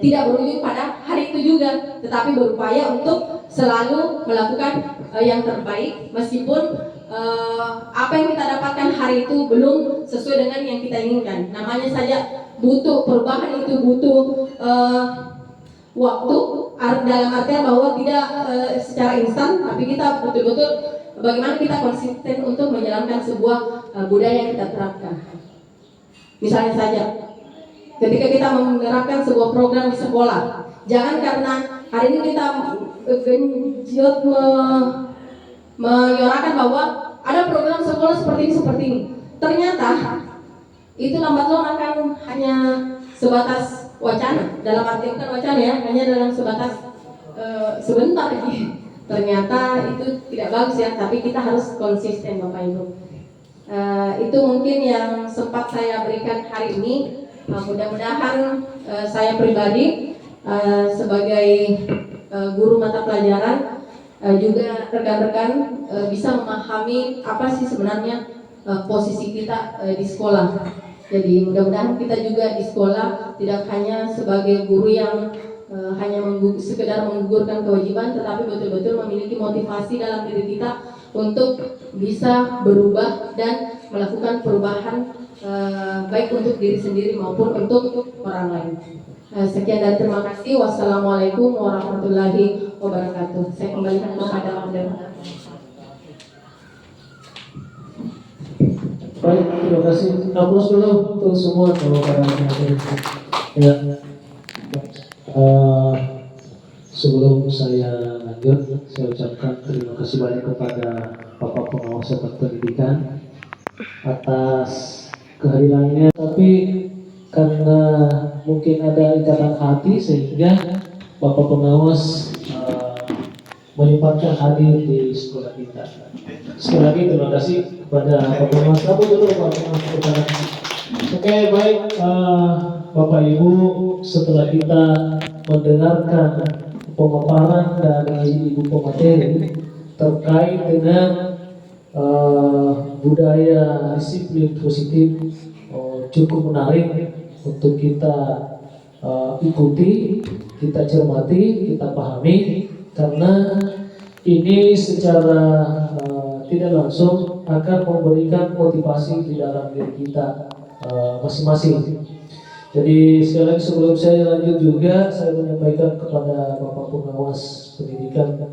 tidak berujung pada hari itu juga, tetapi berupaya untuk selalu melakukan yang terbaik meskipun apa yang kita dapatkan hari itu belum sesuai dengan yang kita inginkan. Namanya saja butuh perubahan, itu butuh waktu, dalam artian bahwa tidak secara instan, tapi kita betul-betul bagaimana kita konsisten untuk menjalankan sebuah budaya yang kita terapkan. Misalnya saja, ketika kita menerapkan sebuah program di sekolah, jangan karena hari ini kita genjot menyuarakan bahwa ada program sekolah seperti ini. Ternyata itu lambat laun akan hanya sebatas wacana, dalam arti bukan wacana ya, hanya dalam sebatas sebentar aja. Ternyata itu tidak bagus ya, tapi kita harus konsisten Bapak Ibu. Itu mungkin yang sempat saya berikan hari ini. Mudah-mudahan saya pribadi sebagai guru mata pelajaran juga rekan-rekan bisa memahami apa sih sebenarnya posisi kita di sekolah. Jadi mudah-mudahan kita juga di sekolah tidak hanya sebagai guru yang hanya sekedar menggugurkan kewajiban, tetapi betul-betul memiliki motivasi dalam diri kita untuk bisa berubah dan melakukan perubahan baik untuk diri sendiri maupun untuk orang lain. Sekian dan terima kasih. Wassalamualaikum warahmatullahi wabarakatuh. Saya kembalikan kepada moderator. Baik, terima kasih. Aplaus dulu untuk semua para penonton. Ya. Sebelum saya lanjut, saya ucapkan terima kasih banyak kepada Bapak Pengawas Pendidikan atas kehadirannya. Tapi karena mungkin ada ikatan hati sehingga Bapak Pengawas menyempatkan hadir di sekolah kita. Sekali lagi terima kasih kepada Bapak Pengawas. Apa dulu Bapak Pengawas? Oke, baik Bapak Ibu, setelah kita mendengarkan pemaparan dari Ibu pemateri terkait dengan budaya disiplin positif, cukup menarik untuk kita ikuti, kita cermati, kita pahami, karena ini secara tidak langsung akan memberikan motivasi di dalam diri kita masing-masing. Jadi sekali lagi sebelum saya lanjut juga, saya menyampaikan kepada Bapak Pengawas Pendidikan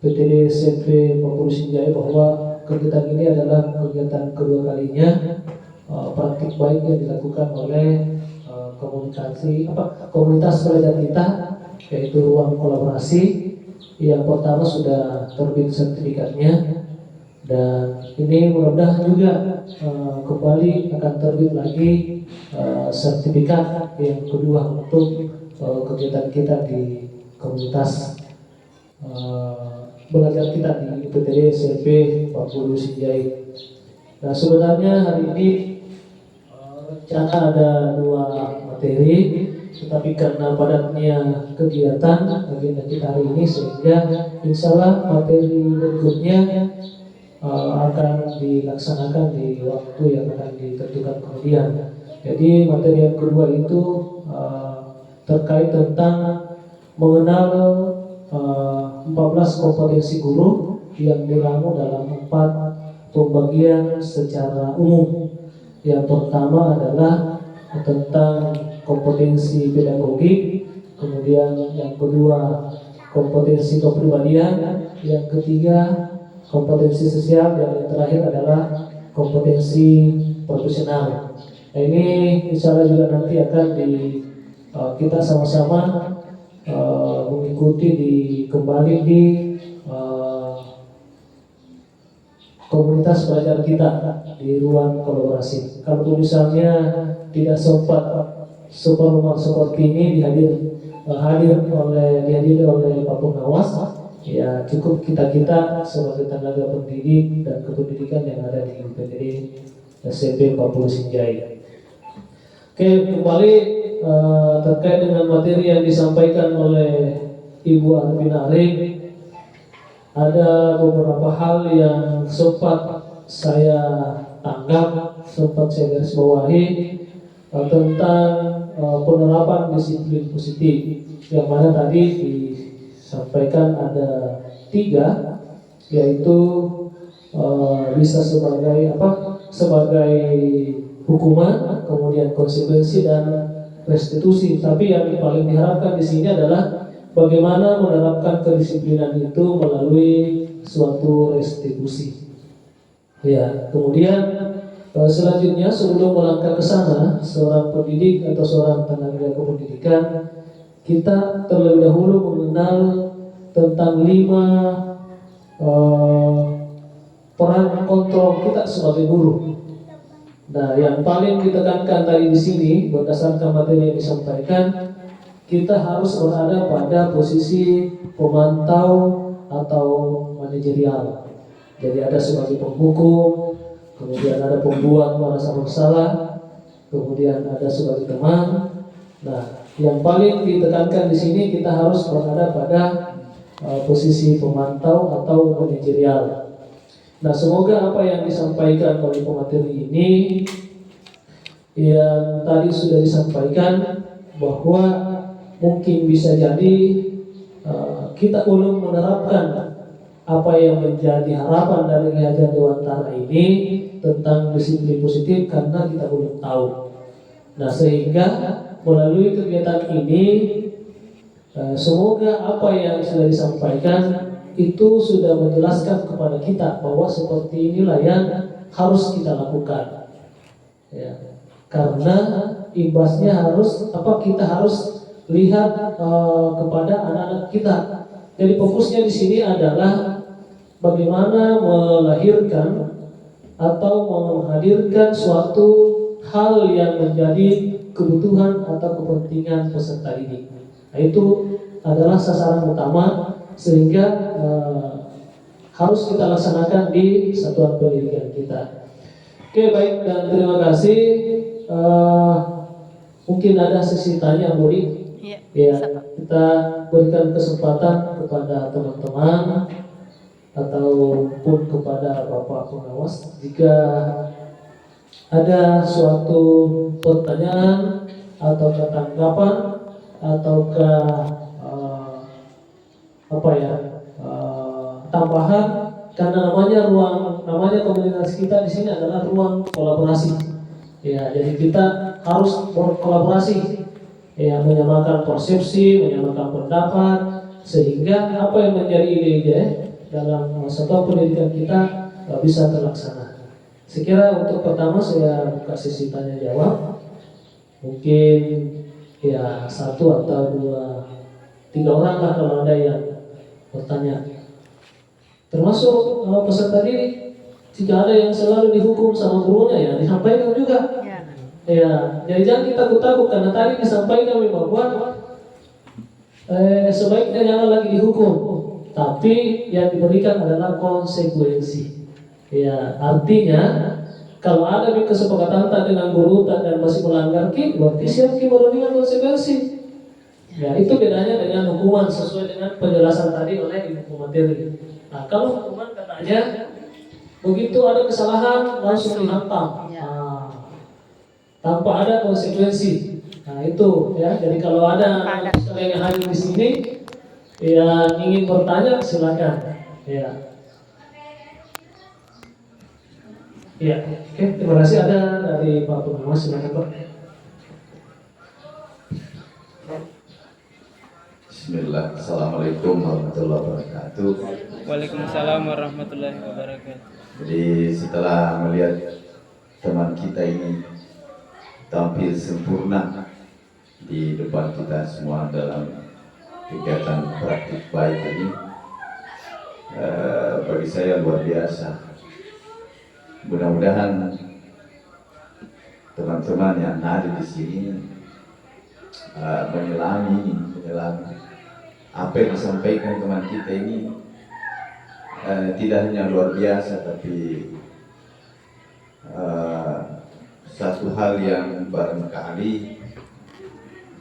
PTD SMP Papua Sinjai bahwa kegiatan ini adalah kegiatan kedua kalinya praktik baik yang dilakukan oleh komunitas pelajar kita, yaitu ruang kolaborasi. Yang pertama sudah terbit sertifikatnya, dan ini mudah-mudahan juga kembali akan terbit lagi sertifikat yang kedua untuk kegiatan kita di komunitas belajar kita di PTD SMP Papua Sinjai. Nah, sebenarnya hari ini rencana ada 2 materi, tetapi karena padatnya kegiatan agenda kita hari ini, sehingga insya Allah materi berikutnya akan dilaksanakan di waktu yang akan ditentukan kemudian. Jadi materi yang kedua itu terkait tentang mengenal 14 kompetensi guru yang diramu dalam 4 pembagian secara umum. Yang pertama adalah tentang kompetensi pedagogik, kemudian yang kedua kompetensi kepribadian, yang ketiga kompetensi sosial, dan yang terakhir adalah kompetensi profesional. Nah, ini insya Allah juga nanti akan kita sama-sama mengikuti kembali di komunitas pelajar kita di ruang kolaborasi. Kalau misalnya tidak sempat seperti ini dihadiri oleh Pak Pengawas, ya cukup kita sebagai tenaga pendidik dan kependidikan yang ada di PTD SMP Papua Sinjai. Oke, kembali terkait dengan materi yang disampaikan oleh Ibu Arvina Arik, ada beberapa hal yang sempat saya tanggap, sempat saya garis bawahi tentang penerapan disiplin positif, yang mana tadi disampaikan ada 3, yaitu bisa sebagai hukuman, kemudian konsekuensi dan restitusi. Tapi yang paling diharapkan di sini adalah bagaimana menerapkan kedisiplinan itu melalui suatu restitusi. Ya, kemudian selanjutnya sebelum melangkah ke sana, seorang pendidik atau seorang tenaga kependidikan, kita terlebih dahulu mengenal tentang 5 peran kontrol kita sebagai guru. Nah, yang paling ditekankan tadi di sini berdasarkan materi yang disampaikan, kita harus berada pada posisi pemantau atau manajerial. Jadi ada sebagai penghukum, kemudian ada pembuat merasa bersalah, kemudian ada sebagai teman. Nah, yang paling ditekankan di sini kita harus berada pada posisi pemantau atau manajerial. Nah, semoga apa yang disampaikan oleh pemateri ini yang tadi sudah disampaikan bahwa mungkin bisa jadi kita belum menerapkan apa yang menjadi harapan dari Ki Hajar Dewantara ini tentang disiplin positif karena kita belum tahu. Nah, sehingga melalui kegiatan ini semoga apa yang sudah disampaikan itu sudah menjelaskan kepada kita bahwa seperti inilah yang harus kita lakukan. Ya, karena imbasnya kita harus lihat kepada anak-anak kita. Jadi fokusnya di sini adalah bagaimana melahirkan atau menghadirkan suatu hal yang menjadi kebutuhan atau kepentingan peserta didik. Nah, itu adalah sasaran utama sehingga harus kita laksanakan di satuan pendidikan kita. Oke, baik, dan terima kasih. Mungkin ada sesi tanya, Budi. Ya, kita berikan kesempatan kepada teman-teman ataupun kepada Bapak pengawas jika ada suatu pertanyaan atau tanggapan ataukah tambahan, karena namanya komunitas kita di sini adalah ruang kolaborasi. Ya, jadi kita harus berkolaborasi, ya, menyamakan persepsi, menyamakan pendapat, sehingga apa yang menjadi ide-ide dalam satuan pendidikan kita bisa terlaksana. Sekira untuk pertama saya buka sesi tanya jawab. Mungkin ya 1 atau 2, 3 orang lah kalau ada yang bertanya. Termasuk peserta didik, jika ada yang selalu dihukum sama gurunya ya disampaikan juga. Ya, jadi jangan kita takut-takut karena tadi disampaikan bahwa sebaiknya jangan lagi dihukum, tapi yang diberikan adalah konsekuensi. Ya, artinya kalau ada kesepakatan dengan guru dan masih melanggar berarti siap dengan konsekuensi. Ya, itu bedanya dengan hukuman sesuai dengan penjelasan tadi oleh ibu pemateri. Nah, kalau hukuman katanya begitu ada kesalahan langsung dihantam, tanpa ada konsekuensi. Nah, itu ya. Jadi kalau ada yang hadir di sini yang ingin bertanya silakan. Ya. Ya, oke, terima kasih. Ada dari Pak Pengawas, silakan Pak. Bismillah, Assalamualaikum warahmatullahi wabarakatuh. Waalaikumsalam warahmatullahi wabarakatuh. Jadi setelah melihat teman kita ini tampil sempurna di depan kita semua dalam kegiatan praktik baik ini, bagi saya luar biasa. Mudah-mudahan teman-teman yang ada di sini menyelami apa yang disampaikan teman kita ini, tidak hanya luar biasa, tapi satu hal yang barangkali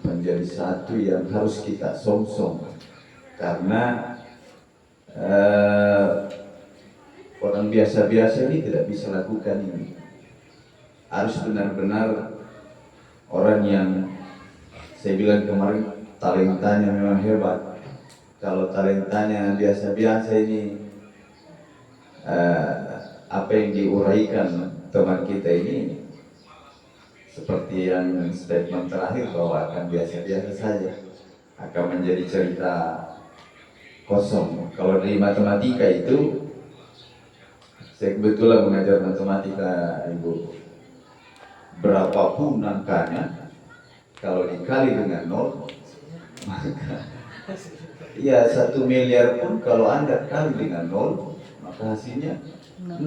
menjadi satu yang harus kita song-song, karena orang biasa-biasa ini tidak bisa lakukan ini. Harus benar-benar orang yang saya bilang kemarin talentanya memang hebat. Kalau talentanya biasa-biasa ini, apa yang diuraikan teman kita ini seperti yang statement terakhir bahwa akan biasa-biasa saja, akan menjadi cerita kosong. Kalau di matematika itu, saya kebetulan mengajar matematika, Ibu. Berapapun angkanya, kalau dikali dengan 0, maka ya 1 miliar pun kalau Anda kali dengan 0, maka hasilnya 0.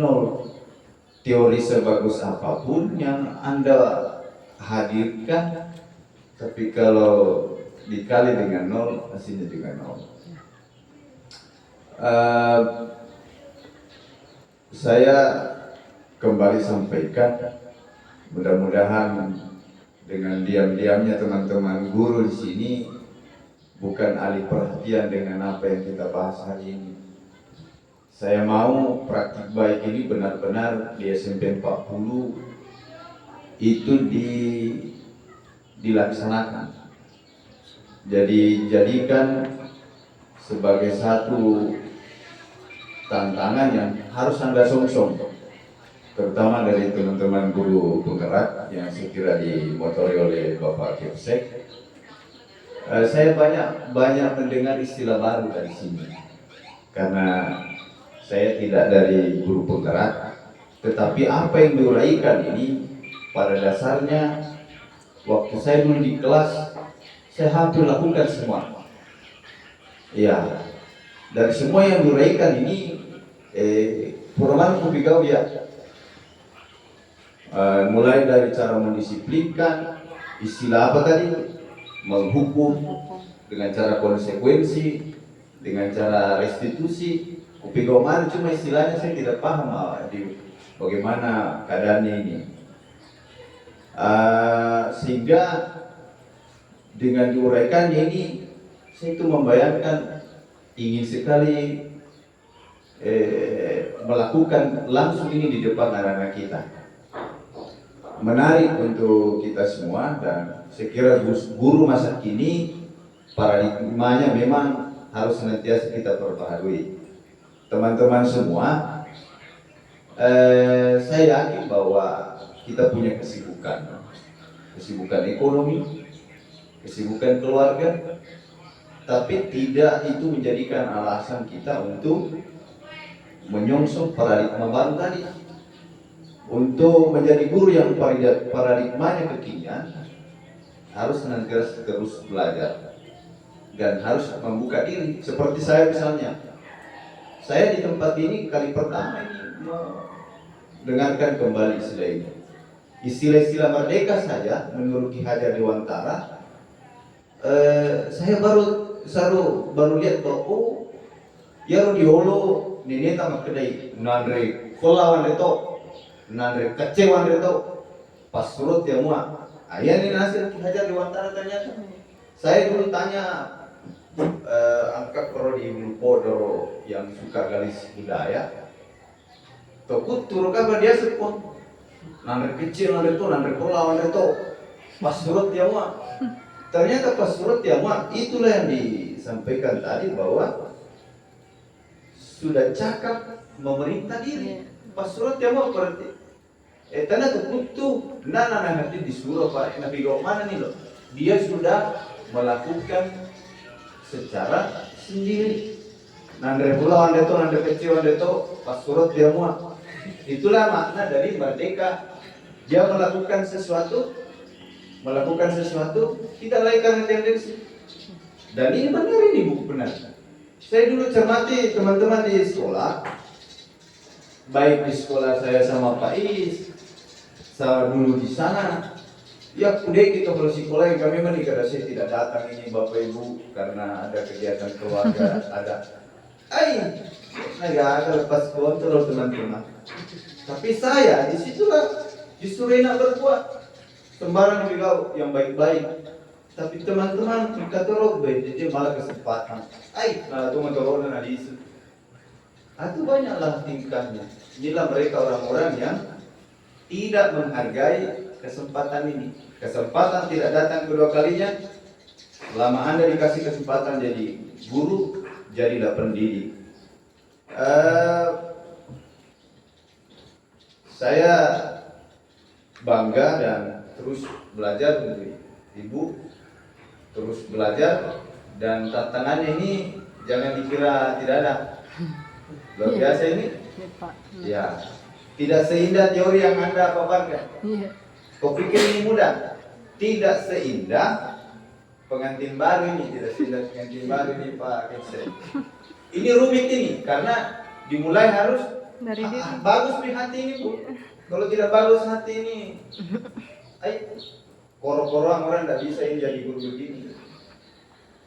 teori sebagus apapun yang Anda hadirkan, tapi kalau dikali dengan nol, hasilnya juga nol. Saya kembali sampaikan, mudah-mudahan dengan diam-diamnya teman-teman guru di sini bukan alih perhatian dengan apa yang kita bahas hari ini. Saya mau praktik baik ini benar-benar di SMP 40 itu dilaksanakan. Jadi jadikan sebagai satu tantangan yang harus Anda song-song, terutama dari teman-teman guru penggerak yang saya kira dimotori oleh Bapak Kipsek. Saya banyak mendengar istilah baru dari sini, karena saya tidak dari guru penggerak, tetapi apa yang diuraikan ini pada dasarnya waktu saya dulu di kelas saya hampir lakukan semua. Ya, dari semua yang diuraikan ini purman kupigau ya. Mulai dari cara mendisiplinkan, istilah apa tadi, menghukum dengan cara konsekuensi, dengan cara restitusi. Kupigau mana cuma istilahnya saya tidak paham bagaimana keadaannya ini. Sehingga dengan diuraikannya ini saya itu membayangkan ingin sekali melakukan langsung ini di depan anak-anak kita. Menarik untuk kita semua, dan saya kira guru masa kini paradigmanya memang harus senantiasa kita perbaharui. Teman-teman semua, saya yakin bahwa kita punya kesibukan ekonomi, kesibukan keluarga, tapi tidak itu menjadikan alasan kita untuk menyongsong paradigma baru tadi. Untuk menjadi guru yang paradigmanya kekinian, harus senantiasa terus belajar dan harus membuka diri. Seperti saya misalnya, saya di tempat ini kali pertama ini mendengarkan kembali istilah ini. Istilah-istilah merdeka saja menurut Ki Hajar Dewantara, saya baru lihat bahwa ya diolo nineta makedai nandre kolawan reto nandre kecewan reto pas surut ya mua ayah ini hasil Ki Hajar Dewantara ternyata. Saya dulu tanya angkat prodi Mulpodoro yang suka galis budaya, tokut turun kabar dia sepon nandre kecil nandre to nandre kolawan reto pas surut ya mua. Ternyata pas surut ya mua itulah yang disampaikan tadi, bahwa sudah cakap memerintah diri. Pas surut ya mau berarti tanah tuh nanti disuruh Pak Nabi mana nih loh, dia sudah melakukan secara sendiri. Nandre pulau ande to nandre kecil ande to pas surut dia mau. Itulah makna dari merdeka. Dia melakukan sesuatu tidak lagi karena tendensi. Dan ini benar, ini buku benar. Saya dulu cermati teman-teman di sekolah, baik di sekolah saya sama Pak Is, sama dulu di sana. Ya kuda kita kalau sekolah yang kami memang kada saya tidak datang ini Bapak Ibu karena ada kegiatan keluarga ada. Nggak ada lepas kontrol teman-teman. Tapi saya disitulah justru enak berbuat sembarang juga yang baik-baik. Tapi teman-teman kita terus jadi malah kesempatan. Teman-teman ada isu. Itu banyaklah tingkahnya. Inilah mereka orang-orang yang tidak menghargai kesempatan ini. Kesempatan tidak datang kedua kalinya. Selama Anda dikasih kesempatan jadi guru, jadilah pendidik. Saya bangga dan terus belajar untuk Ibu, terus belajar, dan tantangannya ini jangan dikira tidak ada. Luar biasa ini. Ya, tidak seindah teori yang Anda paparkan. Kau pikir ini mudah? Tidak seindah pengantin baru ini, tidak seindah pengantin baru ini Pak Kepsek. Ini rumit ini karena dimulai harus Dari dia. Bagus nih hati ini Bu. Kalau tidak bagus hati ini, koro-koroan orang tidak bisa ini jadi guru begini.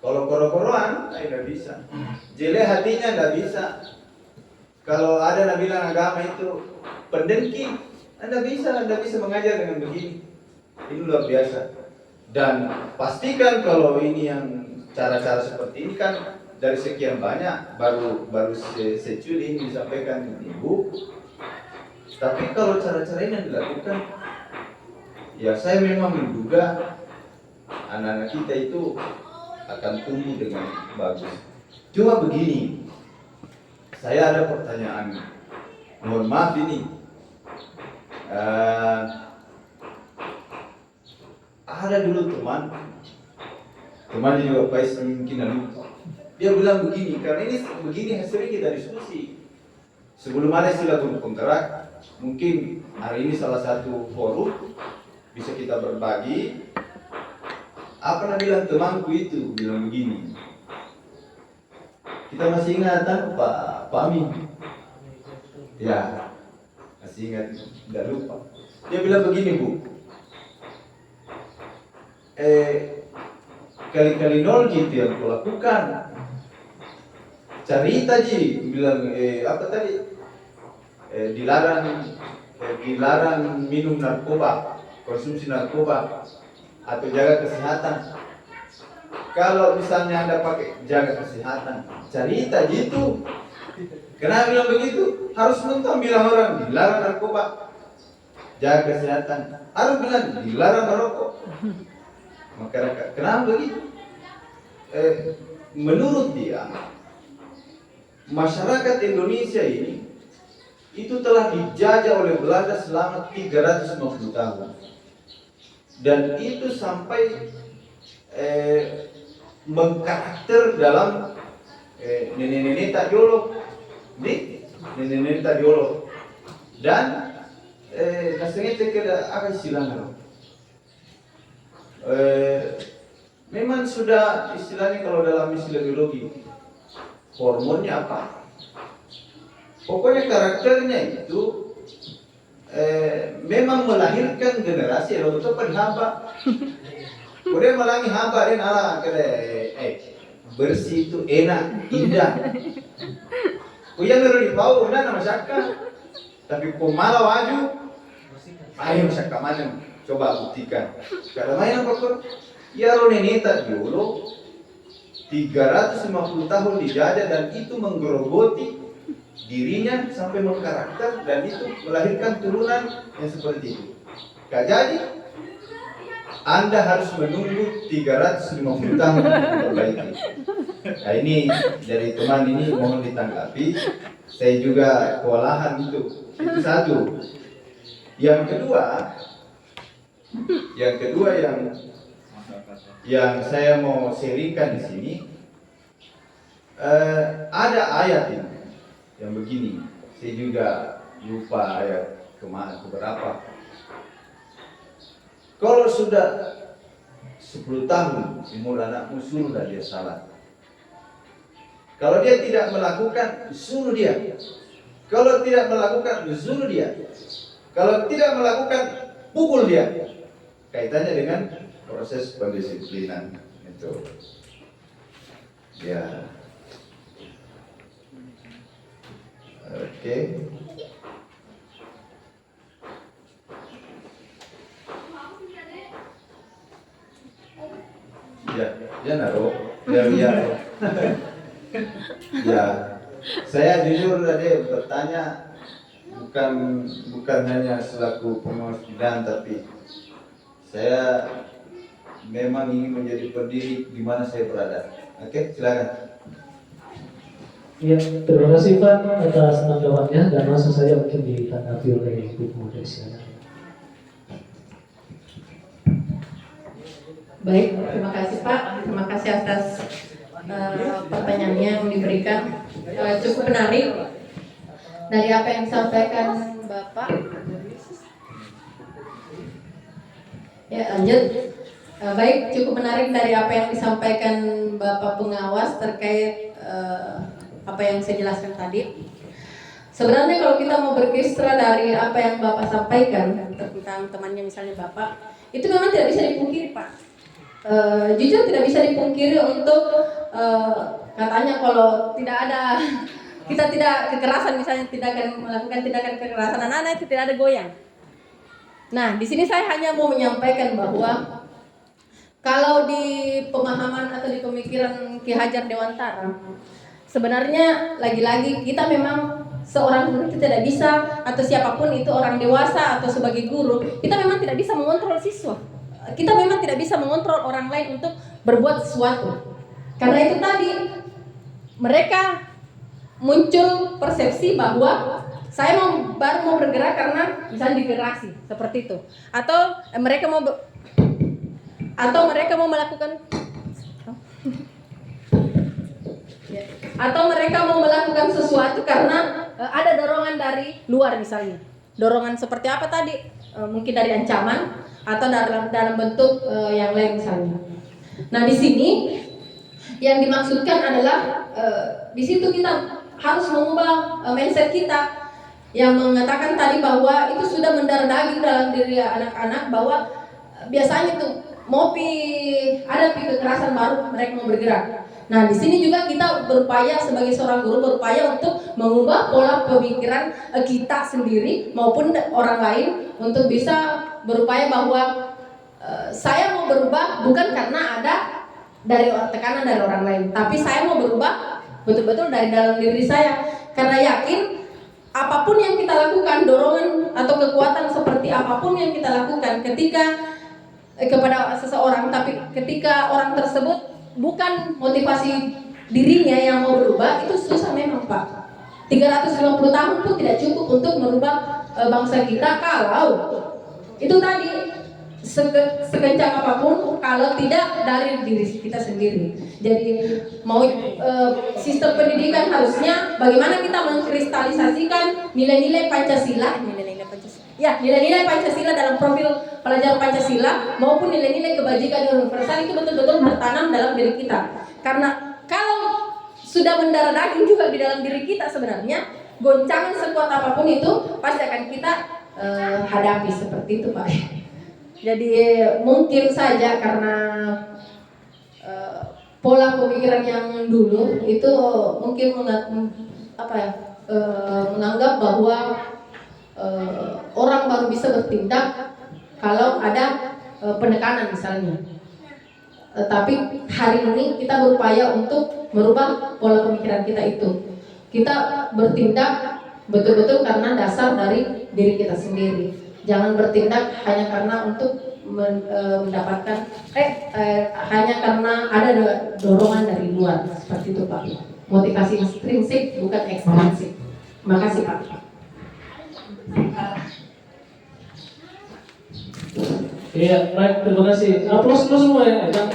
Kalau koro-koroan, tidak bisa. Jelek hatinya tidak bisa. Kalau ada yang bilang agama itu pendengki, Anda bisa mengajar dengan begini. Ini luar biasa. Dan pastikan kalau ini yang cara-cara seperti ini kan dari sekian banyak baru securi ini disampaikan Ibu. Tapi kalau cara-cara ini yang dilakukan, ya saya memang menduga anak-anak kita itu akan tumbuh dengan bagus. Cuma begini, saya ada pertanyaan. Mohon maaf ini. Ada dulu teman juga Pais mungkin lupa. Dia bilang begini, karena ini begini sering kita diskusi. Sebelum ada istilah kontrak, mungkin hari ini salah satu forum bisa kita berbagi. Apa yang bilang temanku itu bilang begini. Kita masih ingat Pak Amin? Ya, masih ingat, tidak lupa. Dia bilang begini Bu. Kali-kali nol gitu yang kau lakukan. Cerita ji, bilang apa tadi? Dilarang minum narkoba, konsumsi narkoba, atau jaga kesehatan. Kalau misalnya Anda pakai jaga kesehatan, cerita gitu. Kenapa bilang begitu? Harus nonton bilang orang dilarang narkoba, jaga kesehatan. Harus bilang dilarang merokok. Masyarakat, kenapa begitu? Menurut dia, masyarakat Indonesia ini itu telah dijajah oleh Belanda selama 350 tahun. Dan itu sampai mengkarakter dalam nenek-nenek tak jolok, nenek-nenek tak jolok. Dan nasengnya kira apa istilahnya? Memang sudah istilahnya kalau dalam istilah biologi hormonnya apa? Pokoknya karakternya itu memang melahirkan generasi yang betul haba. Kemudian melangi haba dan ala bersih itu enak, indah. Kuya nero di bawah udah nama syaka. Tapi pemala waju, ayo syaka mana? Coba buktikan. Kalau main apa kok? Ya Roneneta dulu 350 tahun dijajah dan itu menggerogoti dirinya sampai mengkarakter dan itu melahirkan turunan yang seperti itu. Jadi Anda harus menunggu 350 tahun perbaiki. Nah ini dari teman ini mohon ditanggapi. Saya juga kewalahan itu satu. Yang kedua yang saya mau sharingkan di sini ada ayat ini yang begini. Saya juga lupa ayat keberapa. Kalau sudah 10 tahun umur anakmu suruh dia salat. Kalau dia tidak melakukan, suruh dia. Kalau tidak melakukan, suruh dia. Kalau tidak melakukan, pukul dia. Kaitannya dengan proses pendisiplinan itu. Ya. Oke. Ya naruh. Ya. Ya. Saya jujur tadi bertanya bukan hanya selaku pengawas bidang, tapi saya memang ingin menjadi pendiri di mana saya berada. Oke, silakan. Ya, terima kasih Pak atas tanggapannya dan langsung saja mungkin ditanggapi oleh Ibu Modesiana. Baik, terima kasih Pak. Terima kasih atas pertanyaannya yang diberikan. Cukup menarik dari apa yang disampaikan Bapak. Ya, lanjut. Baik, cukup menarik dari apa yang disampaikan Bapak pengawas terkait apa yang saya jelaskan tadi. Sebenarnya kalau kita mau berkisra dari apa yang Bapak sampaikan tentang temannya misalnya Bapak, itu memang tidak bisa dipungkiri Pak. Jujur tidak bisa dipungkiri untuk katanya kalau tidak ada kita tidak kekerasan misalnya tidak akan melakukan tindakan kekerasan anak-anak itu tidak ada goyang. Nah di sini saya hanya mau menyampaikan bahwa kalau di pemahaman atau di pemikiran Ki Hajar Dewantara, sebenarnya lagi-lagi kita memang seorang guru itu tidak bisa, atau siapapun itu orang dewasa atau sebagai guru, kita memang tidak bisa mengontrol siswa. Kita memang tidak bisa mengontrol orang lain untuk berbuat sesuatu. Karena itu tadi mereka muncul persepsi bahwa saya baru mau bergerak karena misalnya digerasi seperti itu, atau mereka mau melakukan sesuatu karena ada dorongan dari luar misalnya. Dorongan seperti apa tadi? Mungkin dari ancaman atau dalam bentuk yang lain misalnya. Nah, di sini yang dimaksudkan adalah di situ kita harus mengubah mindset kita yang mengatakan tadi bahwa itu sudah mendarah daging dalam diri anak-anak, bahwa biasanya tuh ada kekerasan baru mereka mau bergerak. Nah, di sini juga kita berupaya sebagai seorang guru berupaya untuk mengubah pola pemikiran kita sendiri maupun orang lain untuk bisa berupaya bahwa saya mau berubah bukan karena ada dari tekanan dari orang lain, tapi saya mau berubah betul-betul dari dalam diri saya, karena yakin apapun yang kita lakukan, dorongan atau kekuatan seperti apapun yang kita lakukan ketika kepada seseorang, tapi ketika orang tersebut bukan motivasi dirinya yang mau berubah, itu susah memang Pak. 350 tahun pun tidak cukup untuk merubah bangsa kita kalau itu tadi sekencang apapun kalau tidak dari diri kita sendiri. Jadi mau sistem pendidikan harusnya bagaimana kita mengkristalisasikan nilai-nilai Pancasila, nilai-nilai Pancasila dalam profil pelajar Pancasila maupun nilai-nilai kebajikan universal itu betul-betul bertanam dalam diri kita. Karena kalau sudah mendarah daging juga di dalam diri kita, sebenarnya goncangan sekuat apapun itu pasti akan kita hadapi seperti itu Pak. Jadi mungkin saja karena pola pemikiran yang dulu itu mungkin menganggap bahwa orang baru bisa bertindak kalau ada penekanan misalnya. Tapi hari ini kita berupaya untuk merubah pola pemikiran kita itu. Kita bertindak betul-betul karena dasar dari diri kita sendiri. Jangan bertindak hanya karena untuk mendapatkan hanya karena ada dorongan dari luar seperti itu Pak. Motivasi intrinsik bukan ekstrinsik. Terima kasih Pak. Iya, baik, terima kasih. Aplaus dulu semua ya. Saja.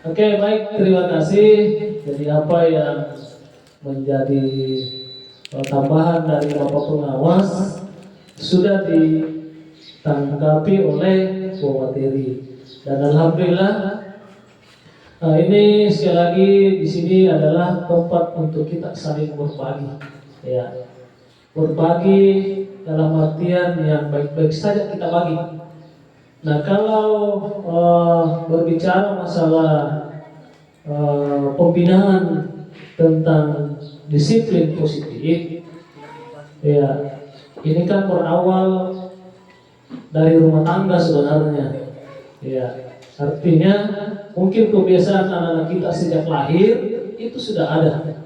Oke, baik, terima kasih. Jadi apa yang menjadi tambahan dari Bapak Pengawas sudah ditanggapi oleh Bu Materi, dan alhamdulillah ini sekali lagi di sini adalah tempat untuk kita saling berbagi, ya, berbagi dalam artian yang baik-baik saja kita bagi. Nah, kalau berbicara masalah pembinaan tentang disiplin positif, ya, ini kan berawal dari rumah tangga sebenarnya, ya. Artinya mungkin kebiasaan anak-anak kita sejak lahir itu sudah ada,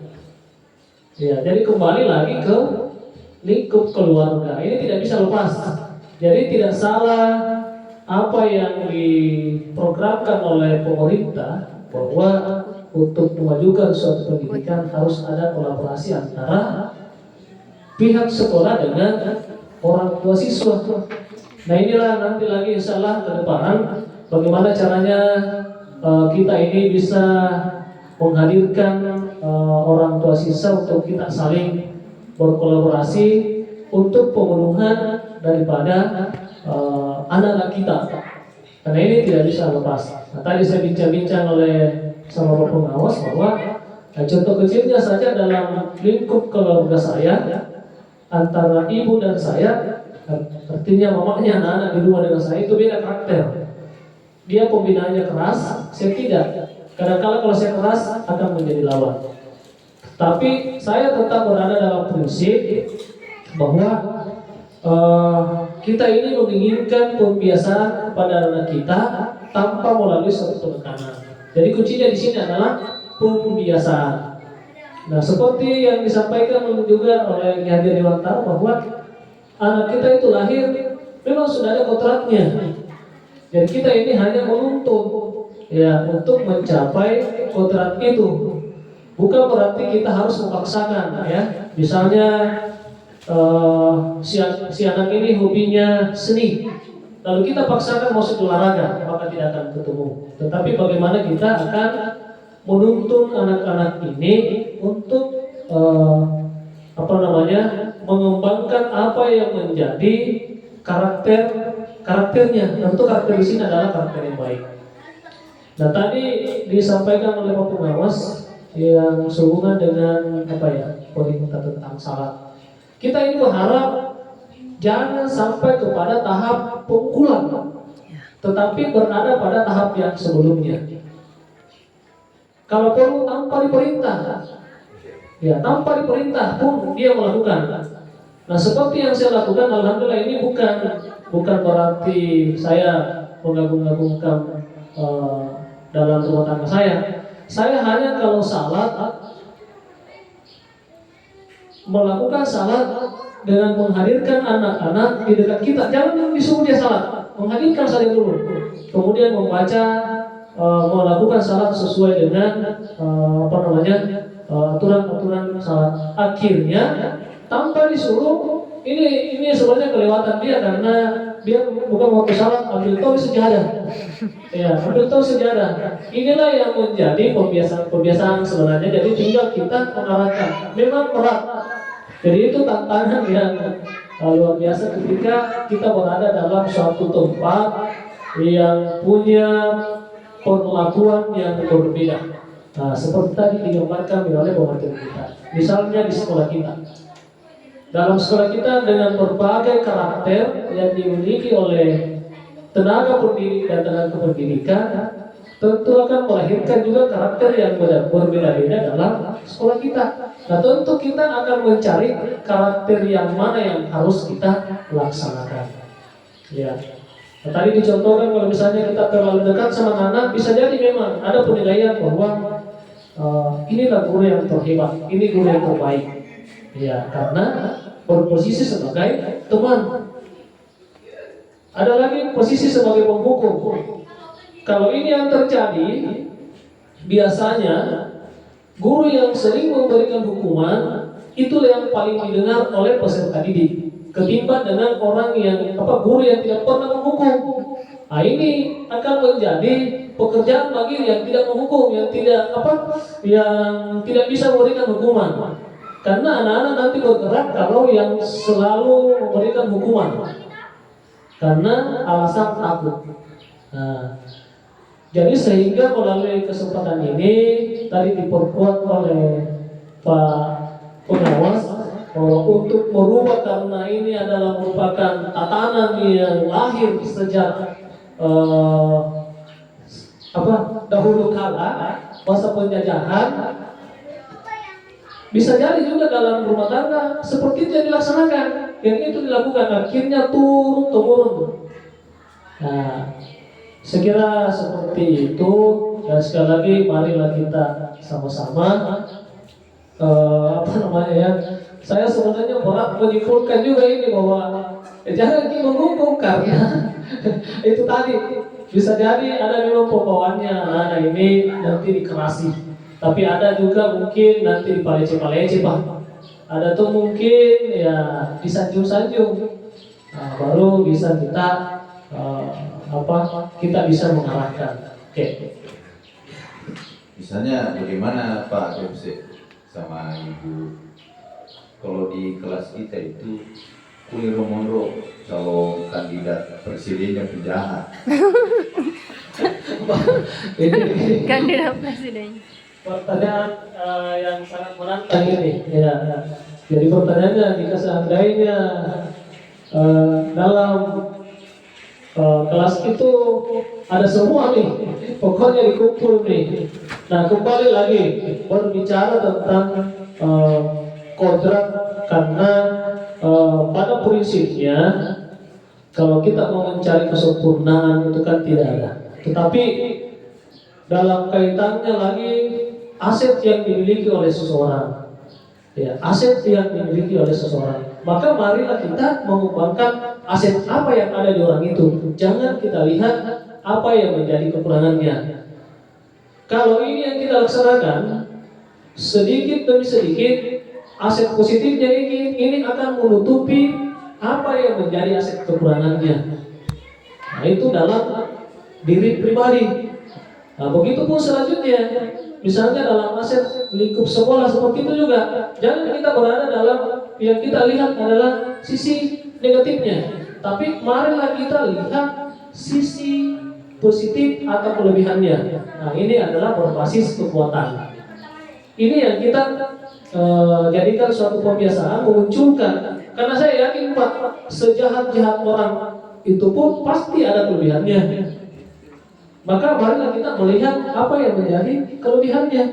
ya. Jadi kembali lagi ke lingkup keluarga, ini tidak bisa lepas. Jadi tidak salah apa yang diprogramkan oleh pemerintah bahwa untuk memajukan suatu pendidikan harus ada kolaborasi antara pihak sekolah dengan orang tua siswa. Nah, inilah nanti lagi insya Allah ke depan bagaimana caranya kita ini bisa menghadirkan orang tua siswa untuk kita saling berkolaborasi untuk pemenuhan daripada anak-anak kita. Karena ini tidak bisa lepas. Nah, tadi saya bincang-bincang sama Bapak Pengawas bahwa Nah, contoh kecilnya saja dalam lingkup keluarga saya, antara ibu dan saya, artinya mamanya anak-anak di rumah dengan saya itu beda karakter. Dia pembinaannya keras, saya tidak. Kadang-kadang kalau saya keras akan menjadi lawan. Tapi saya tetap berada dalam prinsip bahwa kita ini menginginkan pembiasaan kepada anak kita tanpa melalui suatu penekanan. Jadi kuncinya di sini adalah pembiasaan. Nah, seperti yang disampaikan juga oleh Ki Hajar Dewantara bahwa anak kita itu lahir memang sudah ada kontraknya. Dan kita ini hanya menuntun ya untuk mencapai kontrak itu. Bukan berarti kita harus memaksakan ya. Misalnya si anak ini hobinya seni, lalu kita paksakan masuk olahraga, maka tidak akan ketemu. Tetapi bagaimana kita akan menuntun anak-anak ini untuk mengembangkan apa yang menjadi karakternya. Tentu karakter di sini adalah karakter yang baik. Nah, tadi disampaikan oleh Pak Pengawas yang sehubungan dengan poin tentang salat. Kita ini berharap jangan sampai kepada tahap pukulan, tetapi berada pada tahap yang sebelumnya. Kalau perlu tanpa diperintah, ya tanpa diperintah pun dia melakukan. Nah, seperti yang saya lakukan, alhamdulillah ini bukan berarti saya mengagung-agungkan dalam rumah tangga saya. Saya hanya kalau salat melakukan salat dengan menghadirkan anak-anak di dekat kita. Jangan disuruh dia salat, menghadirkan saja dulu. Kemudian membaca, melakukan salat sesuai dengan aturan-aturan salat. Akhirnya tanpa disuruh, ini sebenarnya kelewatan dia karena dia bukan waktu salat ambil tahu sejadah. Ya, ambil tahu sejadah. Inilah yang menjadi pembiasaan sebenarnya. Jadi tinggal kita mengarahkan. Memang berat. Jadi itu tantangan yang luar biasa ketika kita berada dalam suatu tempat yang punya perlakuan yang berbeda. Nah, seperti tadi digambarkan oleh pemateri kita. Misalnya di sekolah kita. Dalam sekolah kita dengan berbagai karakter yang dimiliki oleh tenaga pendidik dan tenaga pendidikan, tentu akan melahirkan juga karakter yang berbeda-beda dalam sekolah kita. Nah, tentu kita akan mencari karakter yang mana yang harus kita laksanakan. Ya. Nah, tadi dicontohkan kalau misalnya kita terlalu dekat sama anak, bisa jadi memang ada penilaian bahwa inilah guru yang terhebat, ini guru yang terbaik. Ya, karena berposisi sebagai teman. Ada lagi posisi sebagai penghukum. Kalau ini yang terjadi, biasanya guru yang sering memberikan hukuman itulah yang paling didengar oleh peserta didik, ketimbang dengan orang yang guru yang tidak pernah menghukum. Nah, ini akan menjadi pekerjaan bagi yang tidak menghukum, yang tidak bisa memberikan hukuman. Karena anak-anak nanti bergerak kalau yang selalu memberikan hukuman, karena alasan takut. Nah, jadi sehingga melalui kesempatan ini tadi diperkuat oleh Pak Pengawas bahwa untuk merubah, karena ini adalah merupakan tatanan yang lahir sejak dahulu kala masa penjajahan. Bisa jadi juga dalam rumah tangga seperti itu yang dilaksanakan, yang itu dilakukan akhirnya turun temurun. Nah, sekira seperti itu. Dan sekali lagi marilah kita sama-sama saya sebenarnya berat menyimpulkan juga ini bahwa jangan kita menghukum karena itu tadi bisa jadi ada memang pembawaannya anak ini nanti dikerasi. Tapi ada juga mungkin nanti dipalece-palece Pak. Ada tuh mungkin ya disanjung-sanjung. Nah, baru bisa kita kita bisa mengarahkan. Oke. Misalnya bagaimana Pak MC sama Ibu, kalau di kelas kita itu Kuliro Monro calon kandidat presidennya penjahat. Kandidat presiden. pertanyaan yang sangat menantang ini. Ya. Jadi pertanyaannya, jika seandainya dalam kelas itu ada semua nih, pokoknya dikumpul nih. Nah, kembali lagi berbicara tentang kodrat, karena pada prinsipnya kalau kita mau mencari kesempurnaan itu kan tidak ada. Tetapi dalam kaitannya lagi aset yang dimiliki oleh seseorang, ya, aset yang dimiliki oleh seseorang, maka marilah kita mengembangkan aset apa yang ada di orang itu. Jangan kita lihat apa yang menjadi kekurangannya. Kalau ini yang kita laksanakan sedikit demi sedikit, aset positifnya ini akan menutupi apa yang menjadi aset kekurangannya. Nah, itu dalam diri pribadi. Nah, begitu pun selanjutnya, misalnya dalam aset lingkup sekolah seperti itu juga, jangan kita berada dalam yang kita lihat adalah sisi negatifnya, tapi marilah kita lihat sisi positif atau kelebihannya. Nah, ini adalah berbasis kekuatan. Ini yang kita jadikan suatu kebiasaan, memunculkan. Karena saya yakin Pak, sejahat-jahat orang itu pun pasti ada kelebihannya. Maka marilah kita melihat apa yang menjadi kelebihannya.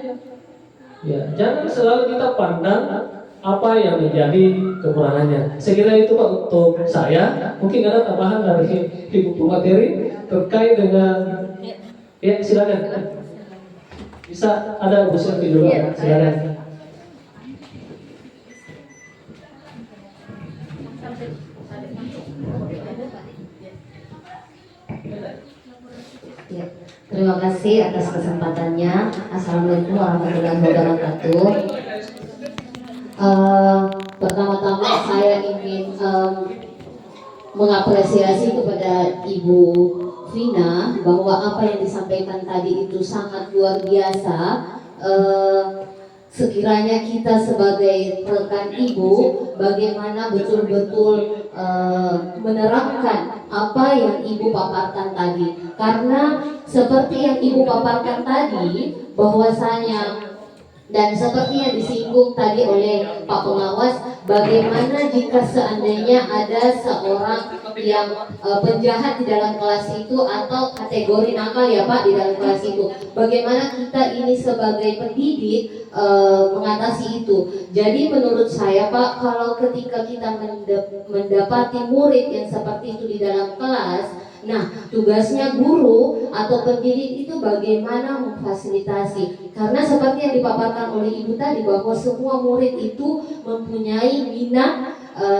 Ya, jangan selalu kita pandang apa yang menjadi kekurangannya. Saya kira itu Pak untuk saya. Mungkin ada tambahan dari Ibu Materi terkait dengan, ya silakan. Bisa ada Bu Sylvie dulu, silakan. Ya, terima kasih atas kesempatannya. Assalamualaikum warahmatullahi wabarakatuh. Pertama-tama saya ingin mengapresiasi kepada Ibu Vina bahwa apa yang disampaikan tadi itu sangat luar biasa. Sekiranya kita sebagai rekan ibu, bagaimana betul-betul menerapkan apa yang ibu paparkan tadi. Karena seperti yang ibu paparkan tadi, bahwasanya dan seperti yang disinggung tadi oleh Pak Pengawas, bagaimana jika seandainya ada seorang yang penjahat di dalam kelas itu atau kategori nakal ya Pak di dalam kelas itu, bagaimana kita ini sebagai pendidik mengatasi itu. Jadi menurut saya Pak, kalau ketika kita mendapati murid yang seperti itu di dalam kelas, nah, tugasnya guru atau pendidik itu bagaimana memfasilitasi. Karena seperti yang dipaparkan oleh Ibu tadi, bahwa semua murid itu mempunyai minat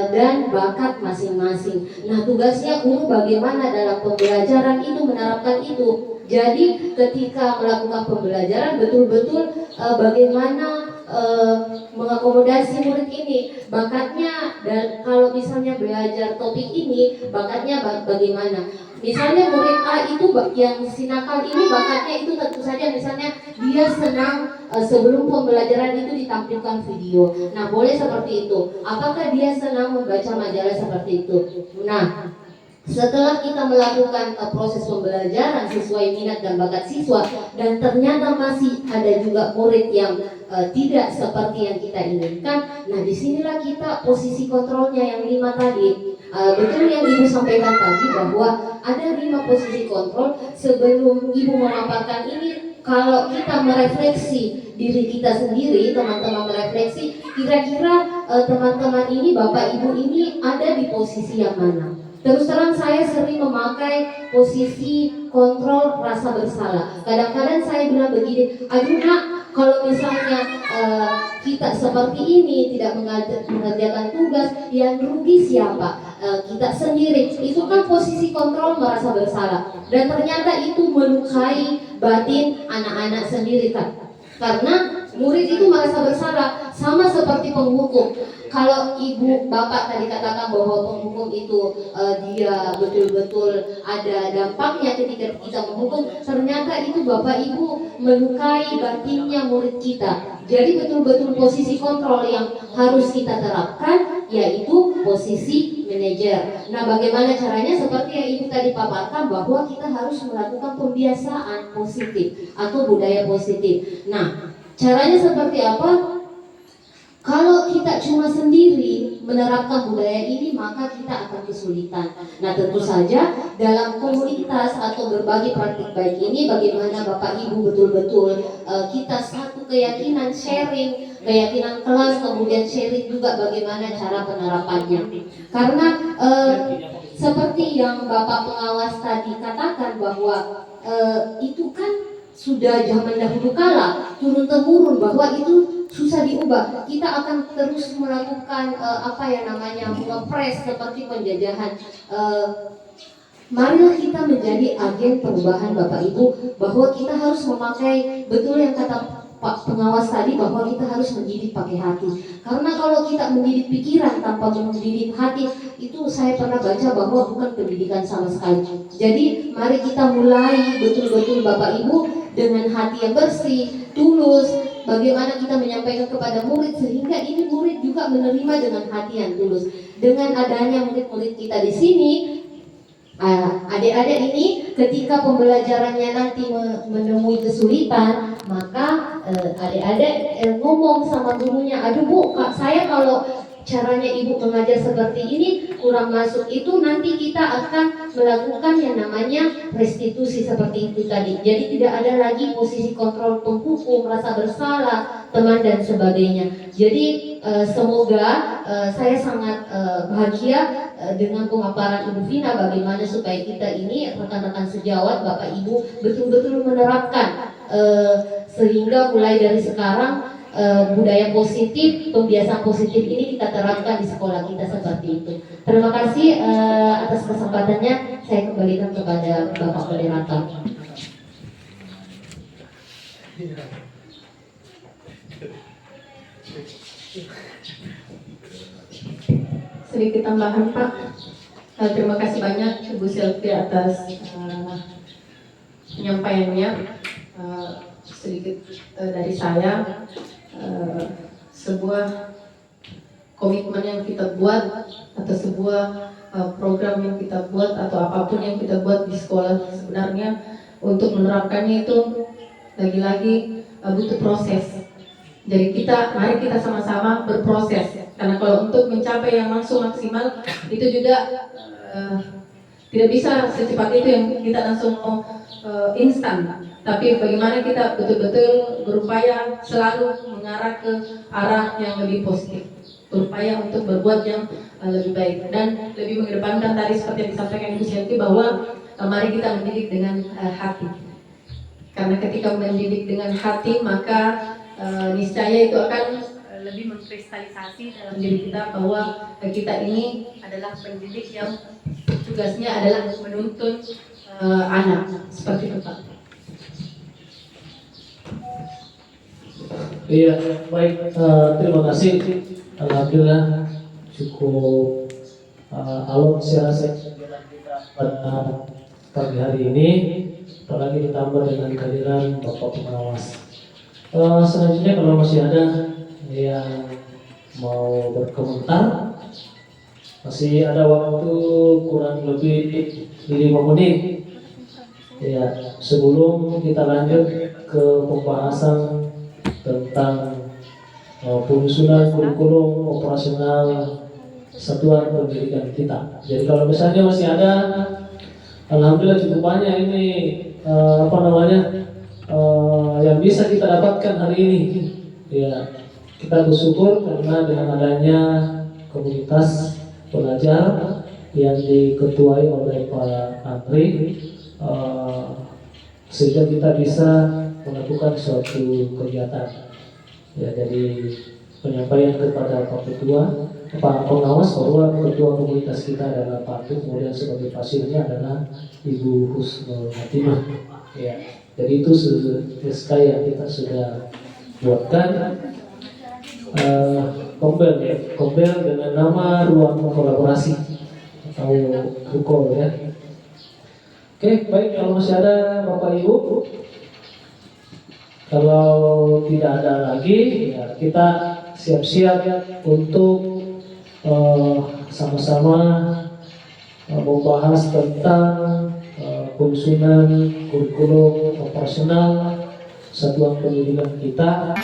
dan bakat masing-masing. Nah, tugasnya guru bagaimana dalam pembelajaran itu menerapkan itu. Jadi ketika melakukan pembelajaran betul-betul bagaimana mengakomodasi murid ini, bakatnya, dan kalau misalnya belajar topik ini bakatnya bagaimana. Misalnya murid A itu yang si nakal ini bakatnya itu tentu saja misalnya dia senang sebelum pembelajaran itu ditampilkan video. Nah, boleh seperti itu. Apakah dia senang membaca majalah seperti itu? Nah, setelah kita melakukan proses pembelajaran sesuai minat dan bakat siswa, dan ternyata masih ada juga murid yang tidak seperti yang kita inginkan, nah disinilah kita posisi kontrolnya yang 5 tadi. Betul yang Ibu sampaikan tadi bahwa ada 5 posisi kontrol. Sebelum Ibu memaparkan ini, kalau kita merefleksi diri kita sendiri, teman-teman merefleksi, kira-kira teman-teman ini, Bapak Ibu ini ada di posisi yang mana? Terus terang saya sering memakai posisi kontrol rasa bersalah. Kadang-kadang saya bilang begini, aduh nak, kalau misalnya kita seperti ini tidak mengerjakan tugas, yang rugi siapa? Kita sendiri. Itu kan posisi kontrol merasa bersalah. Dan ternyata itu melukai batin anak-anak sendiri kan. Karena murid itu merasa bersalah, sama seperti penghukum. Kalau ibu bapak tadi katakan bahwa penghukum itu dia betul-betul ada dampaknya ketika kita menghukum, ternyata itu bapak ibu melukai batinnya murid kita. Jadi betul-betul posisi kontrol yang harus kita terapkan, yaitu posisi manajer. Nah, bagaimana caranya? Seperti yang ibu tadi paparkan, bahwa kita harus melakukan pembiasaan positif atau budaya positif. Nah, Caranya seperti apa? Kalau kita cuma sendiri menerapkan budaya ini, maka kita akan kesulitan. Nah, tentu saja dalam komunitas atau berbagi praktik baik ini, bagaimana Bapak Ibu betul-betul kita satu keyakinan, sharing keyakinan kelas, kemudian sharing juga bagaimana cara penerapannya. Karena seperti yang Bapak pengawas tadi katakan bahwa itu kan sudah zaman dahulu kala, turun temurun, bahwa itu susah diubah. Kita akan terus melakukan ngepres seperti penjajahan. Marilah kita menjadi agen perubahan Bapak Ibu, bahwa kita harus memakai, betul yang kata Pak pengawas tadi, bahwa kita harus mendidik pakai hati. Karena kalau kita mendidik pikiran tanpa mendidik hati, itu saya pernah baca bahwa bukan pendidikan sama sekali. Jadi mari kita mulai betul-betul Bapak Ibu dengan hati yang bersih, tulus. Bagaimana kita menyampaikan kepada murid sehingga ini murid juga menerima dengan hati yang tulus. Dengan adanya murid-murid kita di sini, adik-adik ini ketika pembelajarannya nanti menemui kesulitan, maka adik-adik ngomong sama gurunya, aduh Bu, Kak, saya kalau caranya Ibu mengajar seperti ini kurang masuk, itu nanti kita akan melakukan yang namanya restitusi seperti itu tadi. Jadi tidak ada lagi posisi kontrol penghukum, rasa bersalah, teman dan sebagainya. Jadi semoga saya sangat bahagia dengan pemaparan Ibu Vina, bagaimana supaya kita ini rekan-rekan sejawat Bapak Ibu betul-betul menerapkan sehingga mulai dari sekarang budaya positif, pembiasaan positif ini kita terapkan di sekolah kita seperti itu. Terima kasih atas kesempatannya. Saya kembalikan kepada Bapak Moderator. Sedikit tambahan Pak. Terima kasih banyak Ibu Sylvie atas penyampaiannya. Sedikit dari saya, sebuah komitmen yang kita buat atau sebuah program yang kita buat atau apapun yang kita buat di sekolah, sebenarnya untuk menerapkannya itu lagi-lagi butuh proses. Jadi mari kita sama-sama berproses, karena kalau untuk mencapai yang langsung maksimal itu juga tidak bisa secepat itu yang kita langsung instan. Tapi bagaimana kita betul-betul berupaya selalu mengarah ke arah yang lebih positif, berupaya untuk berbuat yang lebih baik dan lebih mengedepankan tadi seperti yang disampaikan Ibu Sylvie bahwa mari kita mendidik dengan hati. Karena ketika mendidik dengan hati, maka niscaya itu akan lebih mengkristalisasi dalam diri kita bahwa kita ini adalah pendidik yang tugasnya adalah menuntun anak, seperti itu Pak. Iya, baik. Terima kasih. Alhamdulillah cukup alot saya rasa kita pada pagi hari ini, apalagi ditambah dengan kehadiran Bapak pengawas. Selanjutnya kalau masih ada yang mau berkomentar, masih ada waktu kurang lebih 5 menit. Ya, sebelum kita lanjut ke pembahasan tentang penyusunan kurikulum operasional satuan pendidikan kita. Jadi kalau misalnya masih ada, alhamdulillah cukup banyak ini yang bisa kita dapatkan hari ini. Ya, kita bersyukur karena dengan adanya komunitas pelajar yang diketuai oleh Pak Andri, sehingga kita bisa melakukan suatu kegiatan. Ya, jadi penyampaian kepada Pak Ketua, Pak Pengawas bahwa ketua komunitas kita adalah Pak Tu, kemudian sebagai pasilnya adalah Ibu Husnul Hatimah. Ya, jadi itu SK yang kita sudah buatkan. Kombel dengan nama ruang kolaborasi atau RUKOL ya. Oke, baik, kalau masih ada Bapak Ibu. Kalau tidak ada lagi, ya kita siap-siap untuk sama-sama membahas tentang penyusunan kurikulum operasional satuan pendidikan kita